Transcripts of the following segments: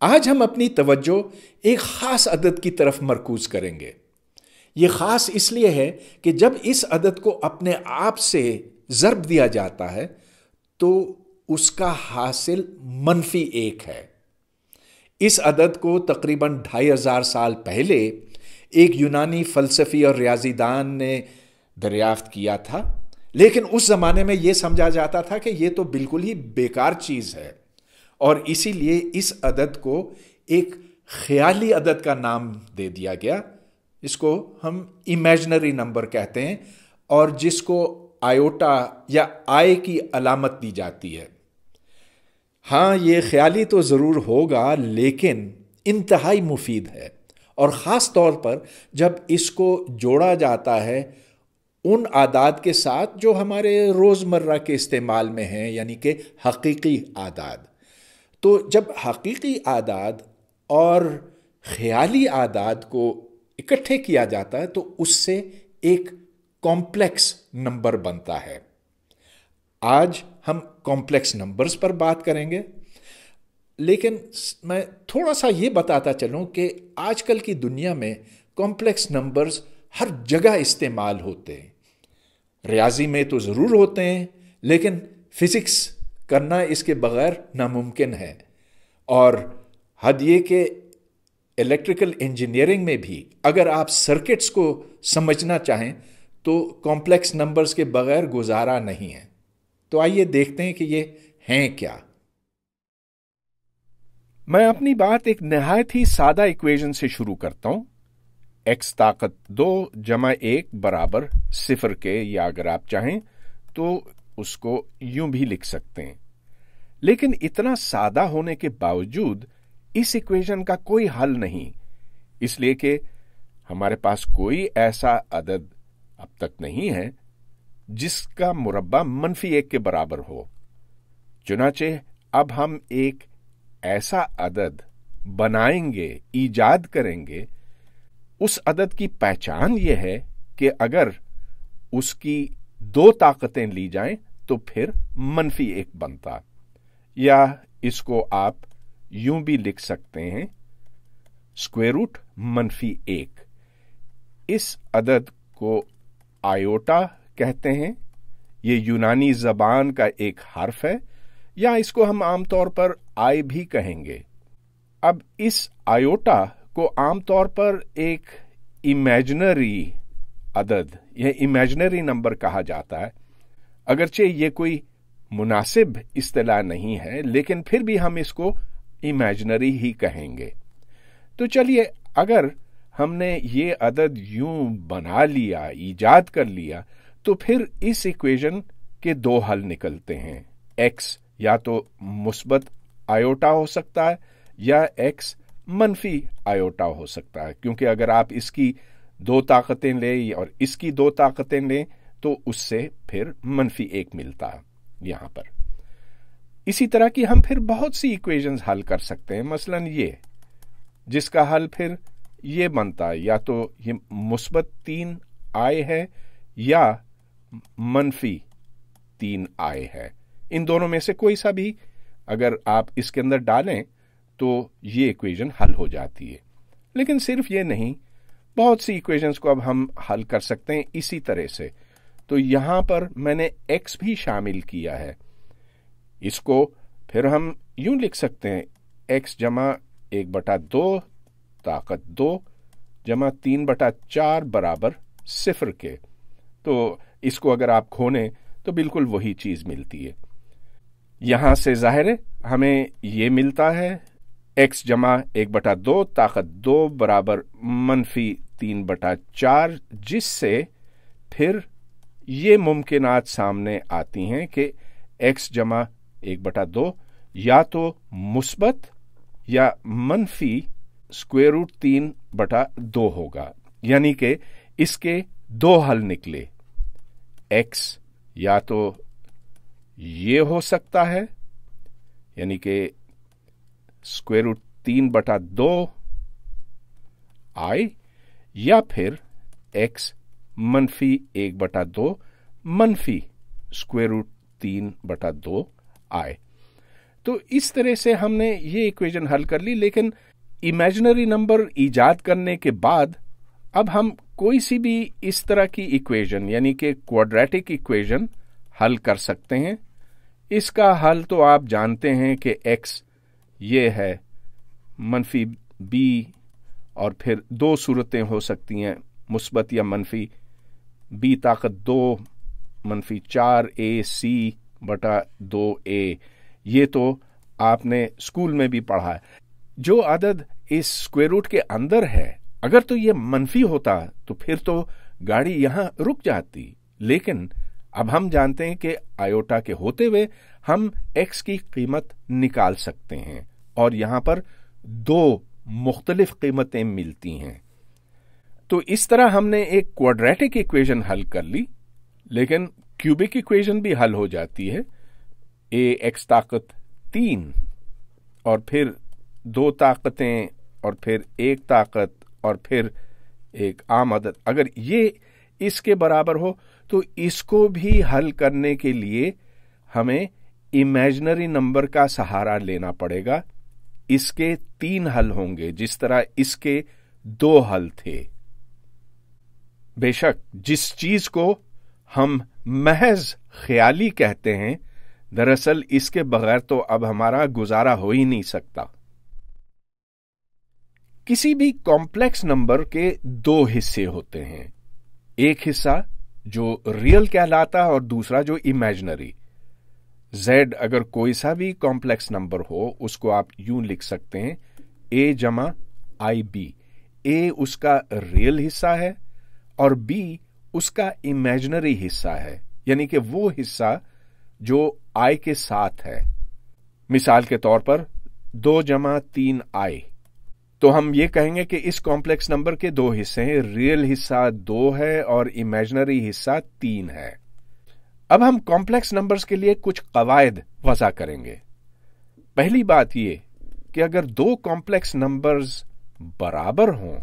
آج ہم اپنی توجہ ایک خاص عدد کی طرف مرکوز کریں گے۔ یہ خاص اس لیے ہے کہ جب اس عدد کو اپنے آپ سے ضرب دیا جاتا ہے تو اس کا حاصل -1 ہے۔ اس عدد کو تقریباً 2500 سال پہلے ایک یونانی فلسفی اور ریاضی دان نے دریافت کیا تھا، لیکن اس زمانے میں یہ سمجھا جاتا تھا کہ یہ تو بالکل ہی بیکار چیز ہے، اور اسی لیے اس عدد کو ایک خیالی عدد کا نام دے دیا گیا۔ اس کو ہم امیجنری نمبر کہتے ہیں، اور جس کو آیوٹا یا آئے کی علامت دی جاتی ہے۔ ہاں، یہ خیالی تو ضرور ہوگا لیکن انتہائی مفید ہے، اور خاص طور پر جب اس کو جوڑا جاتا ہے ان اعداد کے ساتھ جو ہمارے روزمرہ کے استعمال میں ہیں، یعنی کہ حقیقی اعداد۔ تو جب حقیقی اعداد اور خیالی اعداد کو اکٹھے کیا جاتا ہے تو اس سے ایک کمپلیکس نمبر بنتا ہے۔ آج ہم کمپلیکس نمبرز پر بات کریں گے، لیکن میں تھوڑا سا یہ بتاتا چلوں کہ آج کل کی دنیا میں کمپلیکس نمبرز ہر جگہ استعمال ہوتے ہیں۔ ریاضی میں تو ضرور ہوتے ہیں، لیکن فزکس کرنا اس کے بغیر ناممکن ہے، اور حد یہ کہ الیکٹریکل انجینئرنگ میں بھی اگر آپ سرکٹس کو سمجھنا چاہیں تو کمپلیکس نمبرز کے بغیر گزارا نہیں ہے۔ تو آئیے دیکھتے ہیں کہ یہ ہیں کیا۔ میں اپنی بات ایک نہایت ہی سادہ ایکویژن سے شروع کرتا ہوں۔ x طاقت 2 جمع 1 برابر 0 کے، یا اگر آپ چاہیں تو اس کو یوں بھی لکھ سکتے ہیں۔ لیکن اتنا سادہ ہونے کے باوجود اس ایکویژن کا کوئی حل نہیں، اس لیے کہ ہمارے پاس کوئی ایسا عدد اب تک نہیں ہے جس کا مربع -1 کے برابر ہو۔ چنانچہ اب ہم ایک ایسا عدد بنائیں گے، ایجاد کریں گے۔ اس عدد کی پہچان یہ ہے کہ اگر اس کی 2 طاقتیں لی جائیں تو پھر -1 بنتا، یا اس کو آپ یوں بھی لکھ سکتے ہیں √-1۔ اس عدد کو آیوٹا کہتے ہیں۔ یہ یونانی زبان کا ایک حرف ہے، یا اس کو ہم عام طور پر آئے بھی کہیں گے۔ اب اس آیوٹا کو عام طور پر ایک امیجنری عدد یا امیجنری نمبر کہا جاتا ہے، اگرچہ یہ کوئی مناسب اصطلاح نہیں ہے، لیکن پھر بھی ہم اس کو امیجنری ہی کہیں گے۔ تو چلیے، اگر ہم نے یہ عدد یوں بنا لیا، ایجاد کر لیا، تو پھر اس ایکویژن کے 2 حل نکلتے ہیں۔ x یا تو مثبت آیوٹا ہو سکتا ہے یا x منفی آیوٹا ہو سکتا ہے، کیونکہ اگر آپ اس کی 2 طاقتیں لیں اور اس کی 2 طاقتیں لیں تو اس سے پھر -1 ملتا ہے یہاں پر۔ اسی طرح کی ہم پھر بہت سی ایکویژنز حل کر سکتے ہیں، مثلا یہ، جس کا حل پھر یہ بنتا ہے، یا تو یہ -3 آئے ہے یا -3 آئے ہے۔ ان دونوں میں سے کوئی سا بھی اگر آپ اس کے اندر ڈالیں تو یہ ایکویژن حل ہو جاتی ہے۔ لیکن صرف یہ نہیں، بہت سی ایکویژنز کو اب ہم حل کر سکتے ہیں اسی طرح سے۔ تو یہاں پر میں نے x بھی شامل کیا ہے۔ اس کو پھر ہم یوں لکھ سکتے ہیں x جمع 1/2 طاقت 2 جمع 3/4 برابر 0 کے۔ تو اس کو اگر آپ کھولیں تو بالکل وہی چیز ملتی ہے۔ یہاں سے ظاہر ہے ہمیں یہ ملتا ہے x جمع 1/2 طاقت 2 برابر -3/4، جس سے پھر یہ ممکنات سامنے آتی ہیں کہ x جمع 1/2 یا تو مثبت یا منفی √3/2 ہوگا، یعنی کہ اس کے 2 حل نکلے۔ x یا تو یہ ہو سکتا ہے، یعنی کہ √3/2 آئے، یا پھر x منفی 1/2 منفی √3/2 آئے۔ تو اس طرح سے ہم نے یہ ایکویشن حل کر لی. لیکن امیجنری نمبر ایجاد کرنے کے بعد اب ہم کوئی سی بھی اس طرح کی ایکویشن یعنی کہ کوڈریٹک ایکویشن حل کر سکتے ہیں. اس کا حل تو آپ جانتے ہیں کہ x یہ ہے منفی b اور پھر دو صورتیں ہو سکتی ہیں مثبت یا منفی. b طاقت 2 منفی 4ac بٹا 2a. یہ تو آپ نے اسکول میں بھی پڑھا ہے. جو عدد اس اسکوائر روٹ کے اندر ہے اگر تو یہ منفی ہوتا تو پھر تو گاڑی یہاں رک جاتی. لیکن اب ہم جانتے ہیں کہ آیوٹا کے ہوتے ہوئے ہم x کی قیمت نکال سکتے ہیں اور یہاں پر دو مختلف قیمتیں ملتی ہیں. تو اس طرح ہم نے ایک کوڈریٹک ایکویشن حل کر لی. لیکن کیوبک ایکویشن بھی حل ہو جاتی ہے. ax طاقت 3 اور پھر 2 طاقتیں اور پھر 1 طاقت اور پھر ایک عام عدد اگر یہ اس کے برابر ہو تو اس کو بھی حل کرنے کے لیے ہمیں امیجنری نمبر کا سہارا لینا پڑے گا. اس کے 3 حل ہوں گے جس طرح اس کے 2 حل تھے. بے شک جس چیز کو ہم محض خیالی کہتے ہیں دراصل اس کے بغیر تو اب ہمارا گزارا ہو ہی نہیں سکتا. کسی بھی کمپلیکس نمبر کے 2 حصے ہوتے ہیں. ایک حصہ جو ریئل کہلاتا ہے اور دوسرا جو امیجنری. z اگر کوئی سا بھی کمپلیکس نمبر ہو اس کو آپ یوں لکھ سکتے ہیں a جمع ib. a اس کا ریئل حصہ ہے اور b اس کا امیجنری حصہ ہے یعنی کہ وہ حصہ جو i کے ساتھ ہے. مثال کے طور پر 2 جمع 3i. تو ہم یہ کہیں گے کہ اس کمپلیکس نمبر کے 2 حصے ہیں. ریئل حصہ 2 ہے اور امیجنری حصہ 3 ہے. اب ہم کمپلیکس نمبرز کے لیے کچھ قواعد وضع کریں گے. پہلی بات یہ کہ اگر 2 کمپلیکس نمبرز برابر ہوں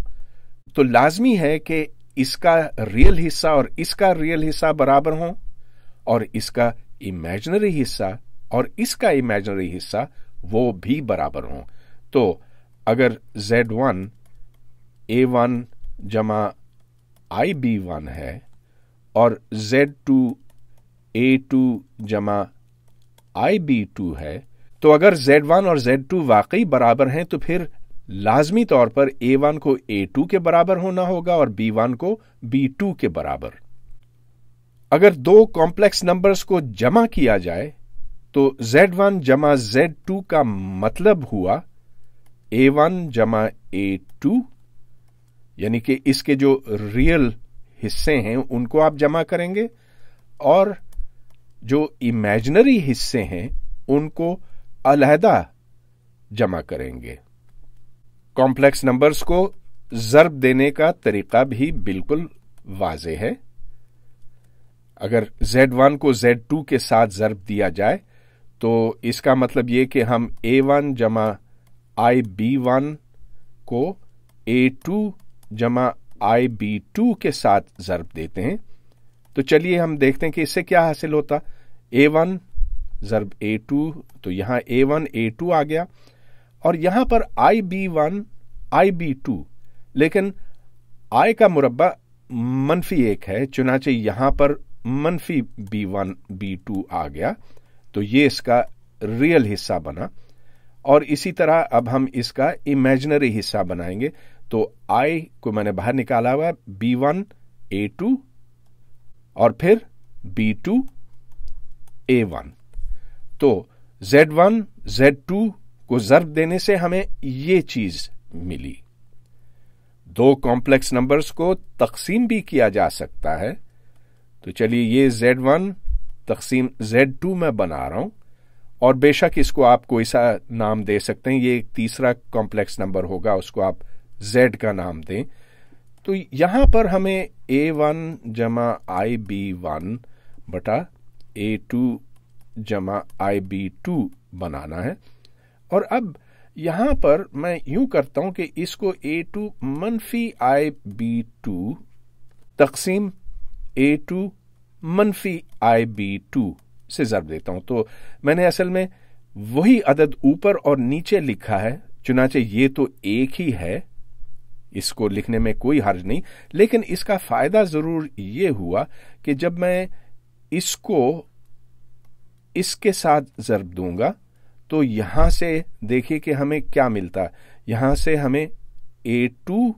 تو لازمی ہے کہ اس کا ریئل حصہ اور اس کا ریئل حصہ برابر ہوں اور اس کا امیجنری حصہ اور اس کا امیجنری حصہ وہ بھی برابر ہوں. تو اگر z1 a1 جمع ib1 ہے اور z2 a2 جمع ib2 ہے تو اگر z1 اور z2 واقعی برابر ہیں تو پھر لازمی طور پر a1 کو a2 کے برابر ہونا ہوگا اور b1 کو b2 کے برابر. اگر 2 کمپلیکس نمبرز کو جمع کیا جائے تو z1 جمع z2 کا مطلب ہوا a1 جمع a2 یعنی کہ اس کے جو ریئل حصے ہیں ان کو آپ جمع کریں گے اور جو امیجنری حصے ہیں ان کو علیحدہ جمع کریں گے. کمپلیکس نمبرز کو ضرب دینے کا طریقہ بھی بالکل واضح ہے. اگر z1 کو z2 کے ساتھ ضرب دیا جائے تو اس کا مطلب یہ کہ ہم a1 جمع ib1 کو a2 جمع ib2 کے ساتھ ضرب دیتے ہیں. تو چلیے ہم دیکھتے ہیں کہ اس سے کیا حاصل ہوتا. a1 ضرب a2 تو یہاں a1 a2 آ گیا اور یہاں پر ib1 ib2 لیکن i کا مربع منفی 1 ہے چنانچہ یہاں پر منفی b1 b2 آ گیا تو یہ اس کا ریئل حصہ بنا. اور اسی طرح اب ہم اس کا امیجنری حصہ بنائیں گے. تو i کو میں نے باہر نکالا ہوا b1 a2 اور پھر b2 a1. تو z1 z2 کو ضرب دینے سے ہمیں یہ چیز ملی. 2 کمپلیکس نمبرز کو تقسیم بھی کیا جا سکتا ہے. تو چلیے یہ z1 تقسیم z2 میں بنا رہا ہوں اور بے شک اس کو آپ کوئی سا نام دے سکتے ہیں. یہ ایک تیسرا کمپلیکس نمبر ہوگا اس کو آپ z کا نام دیں. تو یہاں پر ہمیں a1 جمع ib1 بٹا a2 جمع ib2 بنانا ہے. اور اب یہاں پر میں یوں کرتا ہوں کہ اس کو a2 منفی ib2 تقسیم a2 منفی ib2 سے ضرب دیتا ہوں. تو میں نے اصل میں वही अदद ऊपर और नीचे लिखा है, चुनाचे ये तो एक ही है, इसको लिखने में कोई हर्ज नहीं, लेकिन इसका फायदा जरूर ये हुआ कि जब मैं इसको इसके साथ ज़र्ब दूंगा तो यहां से देखिए कि हमें क्या मिलता है। यहां से हमें A2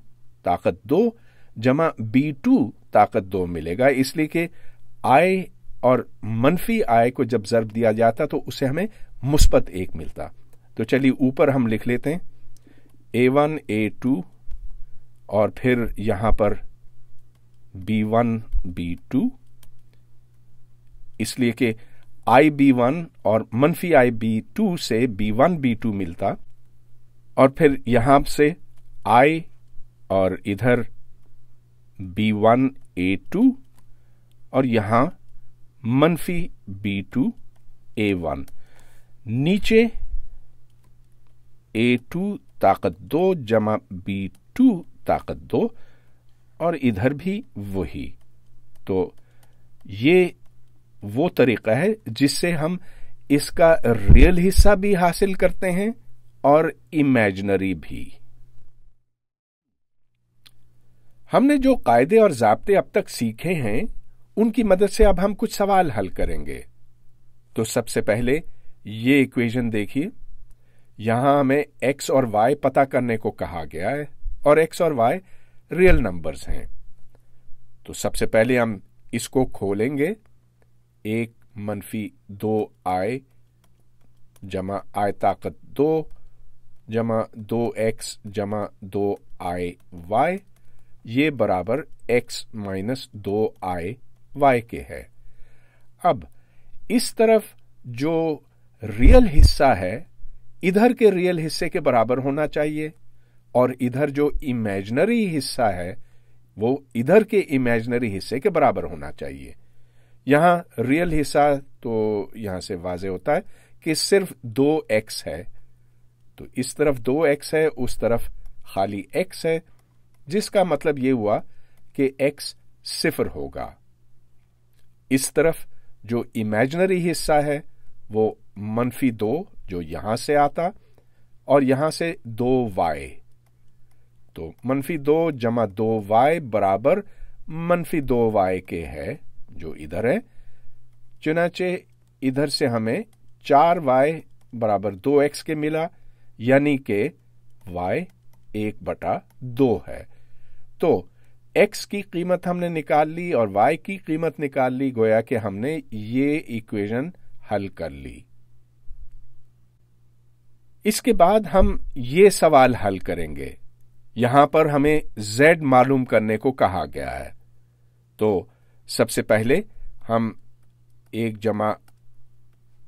ताकत 2 जमा B2 ताकत 2 मिलेगा, इसलिए कि I और मनफी I को जब ज़र्ब दिया जाता तो उसे हमें मुस्बत 1 मिलता। तो चलिए ऊपर हम लिख लेते हैं A1 A2 और फिर यहां पर B1 B2, इसलिए कि IB1 और मनफी IB2 से B1 B2 मिलता, और फिर यहां से I और इधर B1 A2 और यहां मनफी B2 A1, नीचे A2 ताकत 2 जमा B2 ताकत 2 और इधर भी वही। तो ये वो तरीका है जिससे हम इसका रियल हिस्सा भी हासिल करते हैं और इमेजिनरी भी। हमने जो कायदे और ज़ाब्ते अब तक सीखे हैं उनकी मदद से अब हम कुछ सवाल हल करेंगे। तो सबसे पहले ये इक्वेशन देखिए, यहां हमें x और y पता करने को कहा गया है और x और y रियल नंबर्स हैं। तो सबसे पहले हम इसको खोलेंगे, 1 मनफी 2i जमा i ताकत 2 जमा 2x जमा 2iy, ये बराबर x माइनस 2iy के है। अब इस तरफ जो रियल हिस्सा है इधर के रियल हिस्से के बराबर होना चाहिए, और इधर जो इमेजिनरी हिस्सा है वो इधर के इमेजिनरी हिस्से के बराबर होना चाहिए। यहां रियल हिस्सा तो यहां से वाज़े होता है कि सिर्फ 2x है, तो इस तरफ 2x है, उस तरफ खाली x है, जिसका मतलब ये हुआ कि x 0 होगा। इस तरफ जो इमेजिनरी हिस्सा है वो मनफी 2 जो यहां से आता और यहां से 2y, तो मनफी 2 जमा 2y बराबर मनफी 2y के है जो इधर है। चुनाचे इधर से हमें 4y बराबर 2x के मिला, यानी कि y 1/2 है। तो x की कीमत हमने निकाल ली और y की कीमत निकाल ली, गोया कि हमने ये इक्वेशन हल कर ली। इसके बाद हम ये सवाल हल करेंगे। यहां पर हमें z मालूम करने को कहा गया है। तो सबसे पहले हम 1 जमा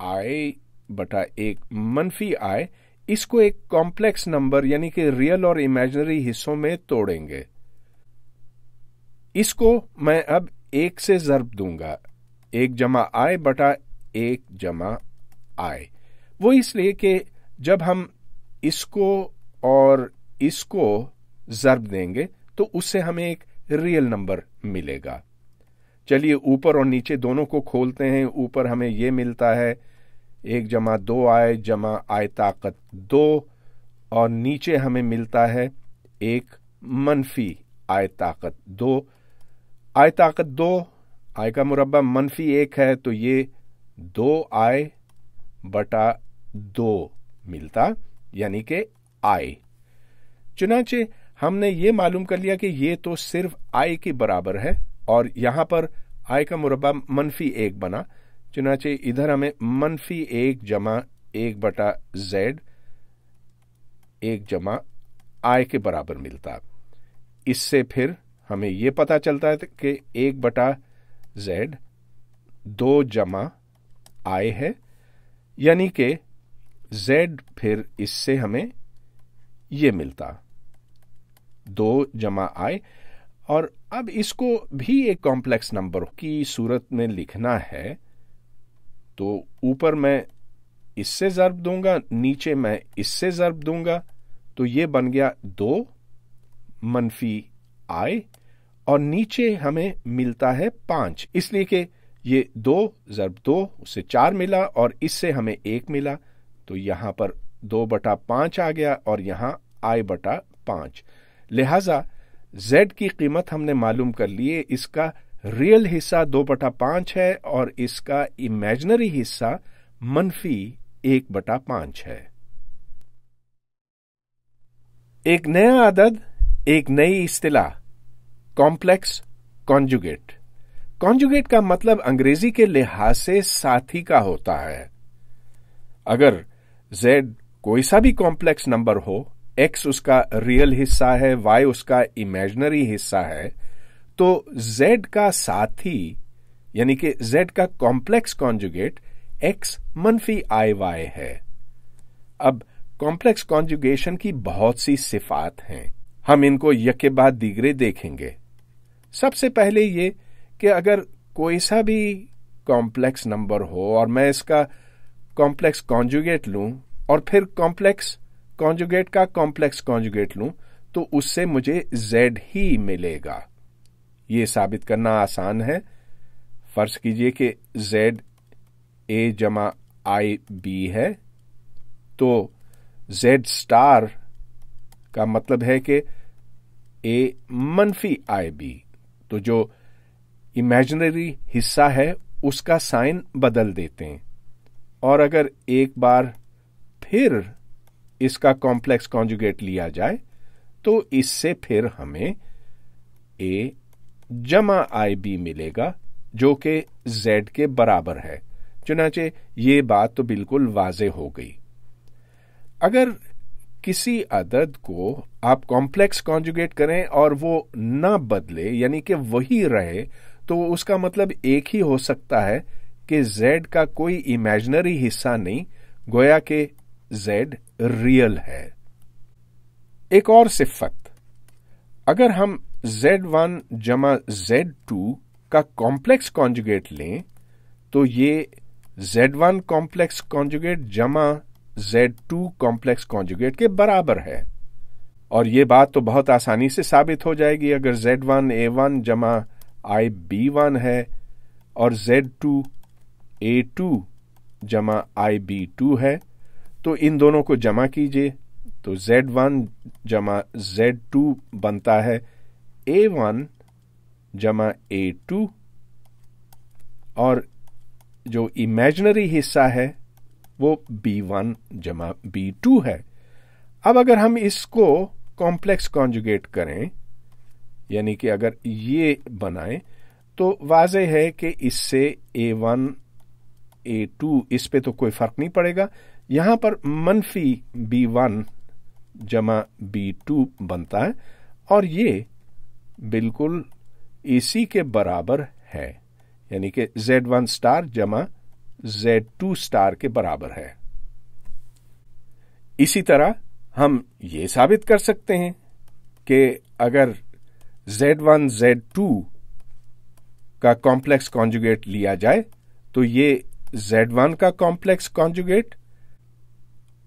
i/1 मनफी i, इसको एक कॉम्प्लेक्स नंबर यानी कि रियल और इमेजिनरी हिस्सों में तोड़ेंगे। इसको मैं अब 1 से ज़र्ब दूंगा, 1 जमा i/1 जमा i। वो इसलिए कि जब हम इसको और इसको ज़र्ब देंगे तो उससे हमें एक रियल नंबर मिलेगा। चलिए ऊपर और नीचे दोनों को खोलते हैं। ऊपर हमें यह मिलता है 1 जमा 2i जमा i ताकत 2, और नीचे हमें मिलता है 1 मनफी i ताकत 2। i ताकत 2, i का मुरब्बा मनफी 1 है, तो ये 2i/2 मिलता, यानी कि i। चुनाचे हमने ये मालूम कर लिया कि ये तो सिर्फ i के बराबर है और यहां पर i का मुरब्बा मनफी 1 बना। चुनाचे इधर हमें मनफी 1 जमा 1/z 1 जमा i के बराबर मिलता। इससे फिर हमें यह पता चलता है कि 1/z 2 जमा i है, यानी कि z फिर इससे हमें यह मिलता 2 जमा i। और अब इसको भी एक कॉम्प्लेक्स नंबर की सूरत में लिखना है, तो ऊपर मैं इससे ज़र्ब दूंगा, नीचे मैं इससे ज़र्ब दूंगा, तो ये बन गया 2 मनफी i, और नीचे हमें मिलता है 5, इसलिए कि ये 2 ज़र्ब 2 उससे 4 मिला और इससे हमें 1 मिला, تو یہاں پر 2/5 آ گیا اور یہاں I/5. لہذا Z کی قیمت ہم نے معلوم کر لیے. اس کا ریئل حصہ 2/5 ہے اور اس کا امیجنری حصہ -1/5 ہے. ایک نیا عدد، ایک نئی اصطلاح، کمپلیکس کانجوگیٹ. کانجوگیٹ کا مطلب انگریزی کے لحاظ سے ساتھی کا ہوتا ہے. اگر Z کوئی سا بھی کمپلیکس نمبر ہو، X اس کا ریئل حصہ ہے، Y اس کا امیجنری حصہ ہے، تو Z کا ساتھی یعنی کہ Z کا کمپلیکس کانجوگیٹ X -IY ہے. اب کمپلیکس کانجوگیشن کی بہت سی صفات ہیں. ہم ان کو یک کے بعد دیگرے دیکھیں گے. سب سے پہلے یہ کہ اگر کوئی سا بھی کمپلیکس نمبر ہو اور میں اس کا کمپلیکس کانجوگیٹ لوں اور پھر کمپلیکس کانجوگیٹ کا کمپلیکس کانجوگیٹ لوں تو اس سے مجھے Z ہی ملے گا. یہ ثابت کرنا آسان ہے. فرض کیجئے کہ Z A جمع I B ہے تو Z اسٹار کا مطلب ہے کہ A -IB. تو جو امیجنری حصہ ہے اس کا سائن بدل دیتے ہیں اور اگر ایک بار پھر اس کا کمپلیکس کانجوگیٹ لیا جائے تو اس سے پھر ہمیں A جمع IB ملے گا جو کہ Z کے برابر ہے. چنانچہ یہ بات تو بالکل واضح ہو گئی. اگر کسی عدد کو آپ کمپلیکس کانجوگیٹ کریں اور وہ نہ بدلے یعنی کہ وہی رہے تو اس کا مطلب ایک ہی ہو سکتا ہے کہ Z کا کوئی امیجنری حصہ نہیں، گویا کہ Z ریئل ہے. ایک اور صفت، اگر ہم Z1 جمع Z2 کا کمپلیکس کانجوگیٹ لیں تو یہ Z1 کمپلیکس کانجوگیٹ جمع Z2 کمپلیکس کانجوگیٹ کے برابر ہے. اور یہ بات تو بہت آسانی سے ثابت ہو جائے گی. اگر Z1 A1 جمع I B1 ہے اور Z2 A2 جمع I B2 ہے تو ان دونوں کو جمع کیجئے تو Z1 جمع Z2 بنتا ہے A1 جمع A2 اور جو امیجنری حصہ ہے وہ B1 جمع B2 ہے. اب اگر ہم اس کو کمپلیکس کانجوگیٹ کریں یعنی کہ اگر یہ بنائیں تو واضح ہے کہ اس سے A1 A2 اس پہ تو کوئی فرق نہیں پڑے گا. یہاں پر -B1 جمع B2 بنتا ہے اور یہ بالکل اسی کے برابر ہے یعنی کہ Z1 اسٹار جمع Z2 اسٹار کے برابر ہے. اسی طرح ہم یہ ثابت کر سکتے ہیں کہ اگر Z1 Z2 کا کمپلیکس کانجوگیٹ لیا جائے تو یہ Z1 کا کمپلیکس کانجوگیٹ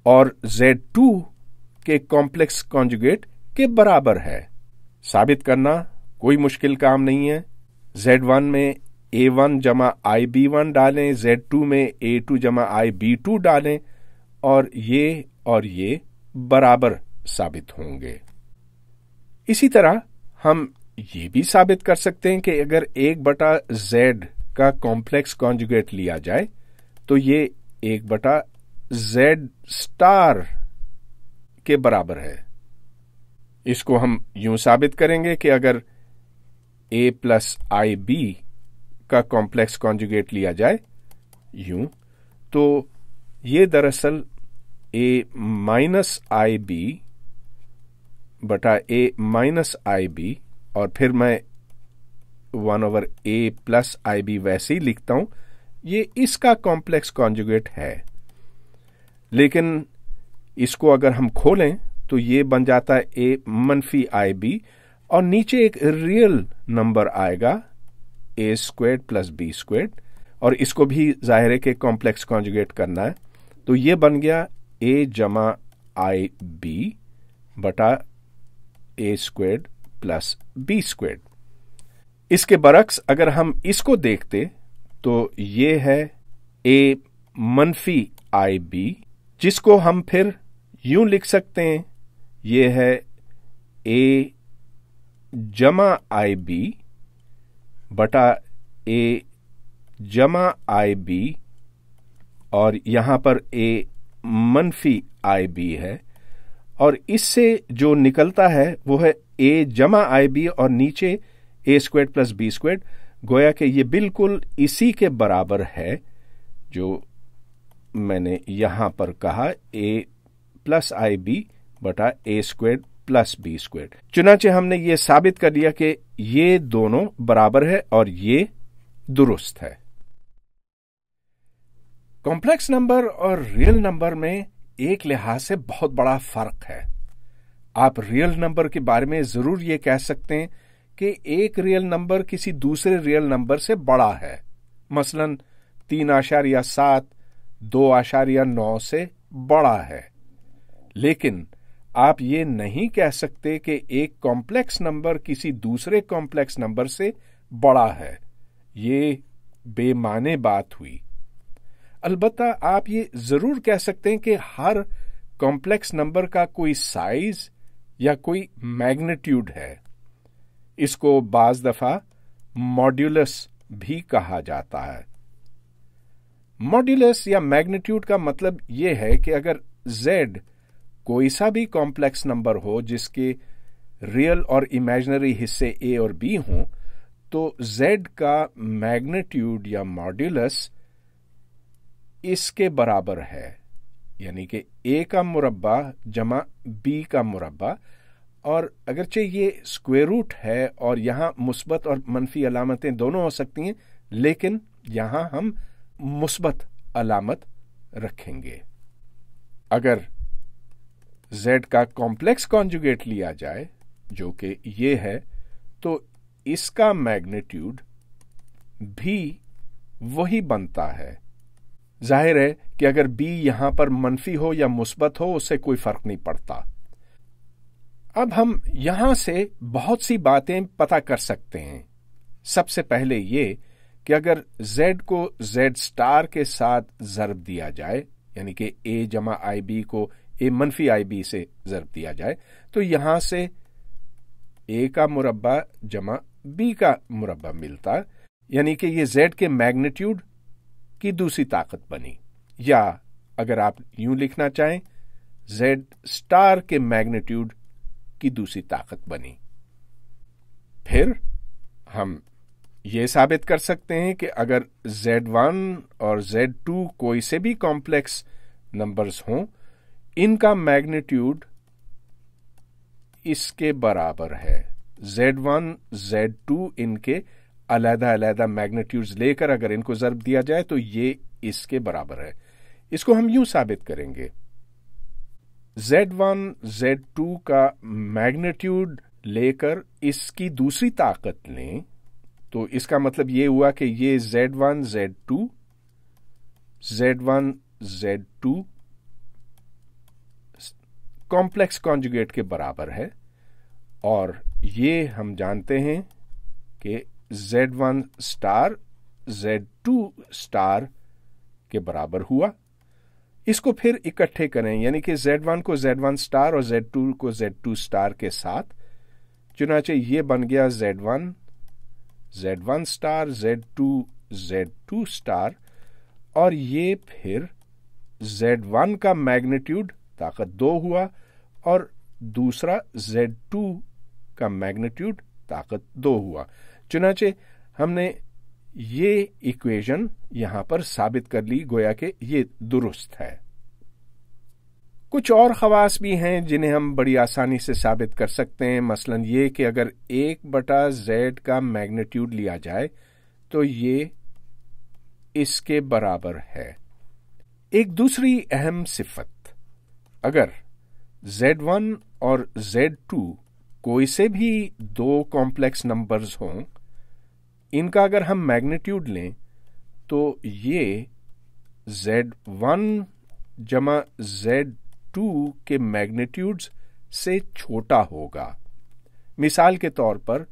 اور Z2 کے کمپلیکس کانجوگیٹ کے برابر ہے. ثابت کرنا کوئی مشکل کام نہیں ہے. Z1 میں A1 جمع I B1 ڈالیں، Z2 میں A2 جمع I B2 ڈالیں اور یہ برابر ثابت ہوں گے. اسی طرح ہم یہ بھی ثابت کر سکتے ہیں کہ اگر 1/Z کا کمپلیکس کانجوگیٹ لیا جائے تو یہ 1/Z اسٹار کے برابر ہے. اس کو ہم یوں ثابت کریں گے کہ اگر A + IB کا کمپلیکس کانجوگیٹ لیا جائے یوں تو یہ دراصل A - IB بٹا A - IB اور پھر میں 1/A + IB ویسے ہی لکھتا ہوں، یہ اس کا کمپلیکس کانجوگیٹ ہے. لیکن اس کو اگر ہم کھولیں تو یہ بن جاتا ہے A - IB اور نیچے ایک ریئل نمبر آئے گا A² + B² اور اس کو بھی ظاہر ہے کہ کمپلیکس کانجوگیٹ کرنا ہے تو یہ بن گیا A جمع IB بٹا A² + B². اس کے برعکس اگر ہم اس کو دیکھتے تو یہ ہے A - IB जिसको हम फिर यूं लिख सकते हैं, ये है a जमा IB बटा a जमा IB, और यहां पर a मनफी IB है, और इससे जो निकलता है वो है a जमा IB और नीचे a squared plus b squared. गोया कि ये बिल्कुल इसी के बराबर है जो मैंने यहां पर कहा, a प्लस IB बटा a squared plus b squared. चुनांचे हमने ये साबित कर दिया कि ये दोनों बराबर है और ये दुरुस्त है। कॉम्प्लेक्स नंबर और रियल नंबर में एक लिहाज से बहुत बड़ा फर्क है। आप रियल नंबर के बारे में जरूर ये कह सकते हैं कि एक रियल नंबर किसी दूसरे रियल नंबर से बड़ा है, मसलन 3.7 2.9 से बड़ा है। लेकिन आप ये नहीं कह सकते कि एक कॉम्प्लेक्स नंबर किसी दूसरे कॉम्प्लेक्स नंबर से बड़ा है। ये बेमाने बात हुई। अलबत्ता आप ये जरूर कह सकते हैं कि हर कॉम्प्लेक्स नंबर का कोई साइज या कोई मैग्नीट्यूड है। इसको बाज दफा मॉड्यूलस भी कहा जाता है। मॉड्यूलस या मैग्नीट्यूड का मतलब यह है कि अगर z कोई सा भी कॉम्प्लेक्स नंबर हो जिसके रियल और इमेजिनरी हिस्से a और b हों, तो z का मैग्नीट्यूड या मॉड्यूलस इसके बराबर है, यानी कि a का मुरब्बा जमा b का मुरब्बा। और अगरचे ये स्क्वायर रूट है और यहां मुस्बत और मनफी अलामतें दोनों हो सकती हैं, लेकिन यहां हम मुस्बत अलामत रखेंगे। अगर z का कॉम्प्लेक्स कॉन्जुगेट लिया जाए जो कि ये है, तो इसका मैग्नीट्यूड भी वही बनता है। जाहिर है कि अगर b यहां पर मनफी हो या मुस्बत हो, उससे कोई फर्क नहीं पड़ता। अब हम यहां से बहुत सी बातें पता कर सकते हैं। सबसे पहले ये कि अगर z को z स्टार के साथ ज़र्ब दिया जाए, यानी कि a जमा IB को a मनफी IB से ज़र्ब दिया जाए, तो यहां से a का मुरब्बा जमा b का मुरब्बा मिलता, यानी कि ये z के मैग्नीट्यूड की दूसरी ताकत बनी। या अगर आप यूं लिखना चाहें, z स्टार के मैग्नीट्यूड की दूसरी ताकत बनी। फिर हम ये साबित कर सकते हैं कि अगर z1 और z2 कोई से भी कॉम्प्लेक्स नंबर्स हों, इनका मैग्नीट्यूड इसके बराबर है। z1 z2 इनके अलग-अलग मैग्नीट्यूड्स लेकर अगर इनको ज़र्ब दिया जाए तो ये इसके बराबर है। इसको हम यूं साबित करेंगे, z1 z2 का मैग्नीट्यूड लेकर इसकी दूसरी ताकत लें, तो इसका मतलब ये हुआ कि ये z1 z2 कॉम्प्लेक्स कॉन्जुगेट के बराबर है। और ये हम जानते हैं कि z1 स्टार z2 स्टार के बराबर हुआ। इसको फिर इकट्ठे करें, यानी कि z1 को z1 स्टार और z2 को z2 स्टार के साथ, चुनांचे ये बन गया z1 स्टार z2 स्टार, और ये फिर z1 का मैग्नीट्यूड ताकत 2 हुआ और दूसरा z2 का मैग्नीट्यूड ताकत 2 हुआ। चुनांचे हमने ये इक्वेशन यहां पर साबित कर ली, गोया कि ये दुरुस्त है। कुछ और खवास भी हैं जिन्हें हम बड़ी आसानी से साबित कर सकते हैं, मसलन ये कि अगर 1/z का मैग्नीट्यूड लिया जाए तो ये इसके बराबर है। एक दूसरी अहम सिफत, अगर z1 और z2 कोई से भी दो कॉम्प्लेक्स नंबर्स हों, इनका अगर हम मैग्नीट्यूड लें तो ये z1 जमा z2 के मैग्नीट्यूड्स से छोटा होगा। मिसाल के तौर पर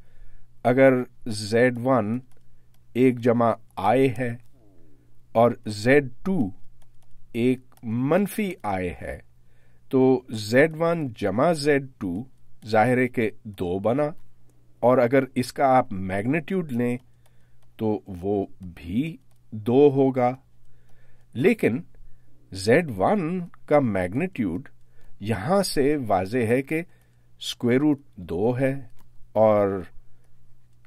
अगर z1 1 जमा I है और z2 1 मनफी I है, तो Z1 जमा Z2 जाहिर है कि 2 बना, और अगर इसका आप मैग्नीट्यूड लें तो वो भी 2 होगा। लेकिन Z1 का मैग्नीट्यूड यहां से वाज़ेह है कि स्क्वायर रूट 2 है, और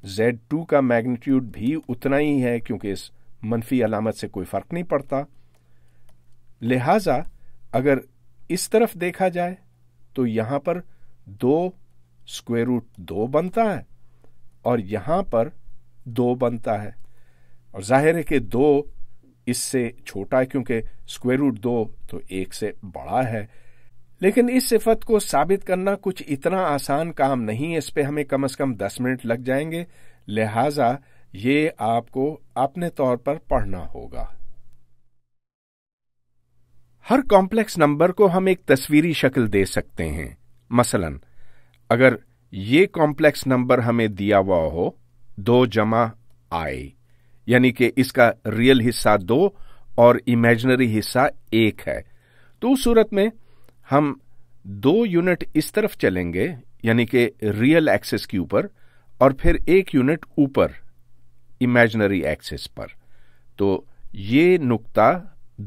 Z2 का मैग्नीट्यूड भी उतना ही है, क्योंकि इस मनफी अलामत से कोई फर्क नहीं पड़ता। लिहाजा अगर इस तरफ देखा जाए तो यहां पर 2 स्क्वायर रूट 2 बनता है और यहां पर 2 बनता है, और जाहिर है कि 2 इससे छोटा है, क्योंकि स्क्वायर रूट 2 तो 1 से बड़ा है। लेकिन इस सिफत को साबित करना कुछ इतना आसान काम नहीं है, इस पे हमें कम से कम 10 मिनट लग जाएंगे। लिहाजा ये आपको अपने तौर पर पढ़ना होगा। हर कॉम्प्लेक्स नंबर को हम एक तस्वीरी शक्ल दे सकते हैं। मसलन अगर ये कॉम्प्लेक्स नंबर हमें दिया हुआ हो 2 जमा I, यानी कि इसका रियल हिस्सा 2 और इमेजिनरी हिस्सा 1 है, तो उस सूरत में हम 2 यूनिट इस तरफ चलेंगे, यानी कि रियल एक्सिस के ऊपर, और फिर 1 यूनिट ऊपर इमेजिनरी एक्सिस पर। तो ये नुक्ता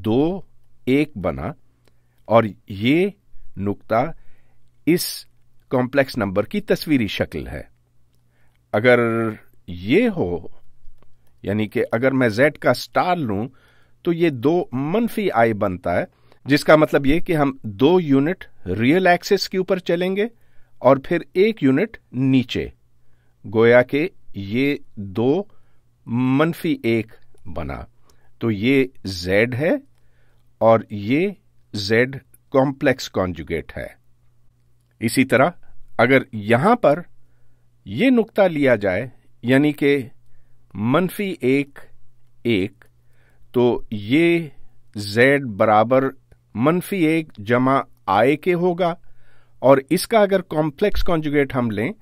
2 1 बना, और ये नुक्ता इस कॉम्प्लेक्स नंबर की तस्वीरी शक्ल है। अगर ये हो, यानी कि अगर मैं Z का स्टार लूं, तो ये 2 मनफी I बनता है, जिसका मतलब ये कि हम 2 यूनिट रियल एक्सिस के ऊपर चलेंगे और फिर 1 यूनिट नीचे, गोया कि ये 2 मनफी 1 बना। तो ये Z है और ये Z कॉम्प्लेक्स कॉन्जुगेट है। इसी तरह अगर यहां पर ये नुक्ता लिया जाए, यानी कि मनफी 1 1, तो ये Z बराबर मनफी 1 जमा I के होगा, और इसका अगर कॉम्प्लेक्स कॉन्जुगेट हम लें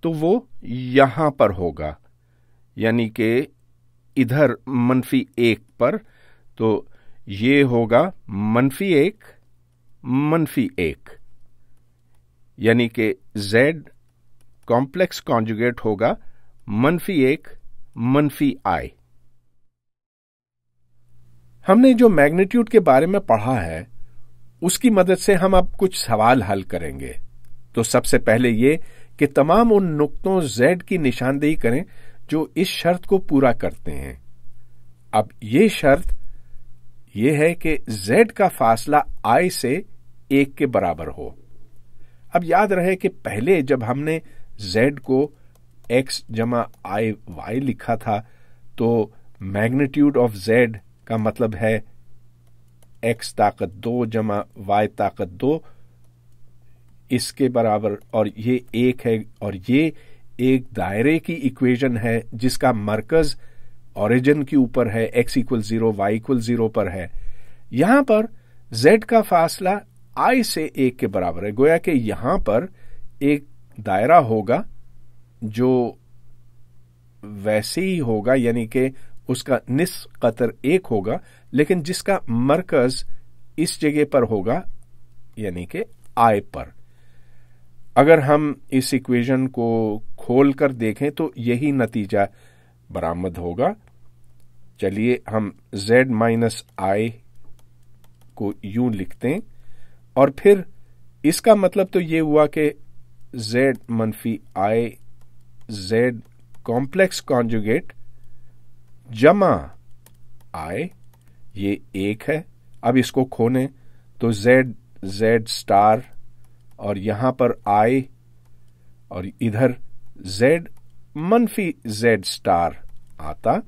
तो वो यहां पर होगा, यानी कि इधर मनफी 1 पर। तो ये होगा मनफी 1 मनफी 1, यानी कि Z कॉम्प्लेक्स कॉन्जुगेट होगा मनफी 1 मनफी I। हमने जो मैग्नीट्यूड के बारे में पढ़ा है उसकी मदद से हम अब कुछ सवाल हल करेंगे। तो सबसे पहले ये कि तमाम उन नुक्तों Z की निशानदेही करें जो इस शर्त को पूरा करते हैं। अब ये शर्त यह है कि Z का फासला I से 1 के बराबर हो। अब याद रहे कि पहले जब हमने Z को X जमा I Y लिखा था, तो मैग्नीट्यूड ऑफ Z का मतलब है X ताकत 2 जमा Y ताकत 2 इसके बराबर, और ये 1 है, और ये एक दायरे की इक्वेशन है जिसका मरकज ओरिजिन के ऊपर है, x = 0 y = 0 पर है। यहां पर Z का फासला I से 1 के बराबर है, गोया कि यहां पर एक दायरा होगा जो वैसे ही होगा, यानी कि उसका निस्फ कतर 1 होगा, लेकिन जिसका मरकज इस जगह पर होगा, यानी कि I पर। अगर हम इस इक्वेशन को खोल कर देखें तो यही नतीजा बरामद होगा। चलिए हम Z माइनस I को यूं लिखते हैं, और फिर इसका मतलब तो ये हुआ कि Z मनफी I Z कॉम्प्लेक्स कॉन्जुगेट जमा I, ये 1 है। अब इसको खोलें तो Z स्टार, और यहां पर I, और इधर Z मनफी Z स्टार आता,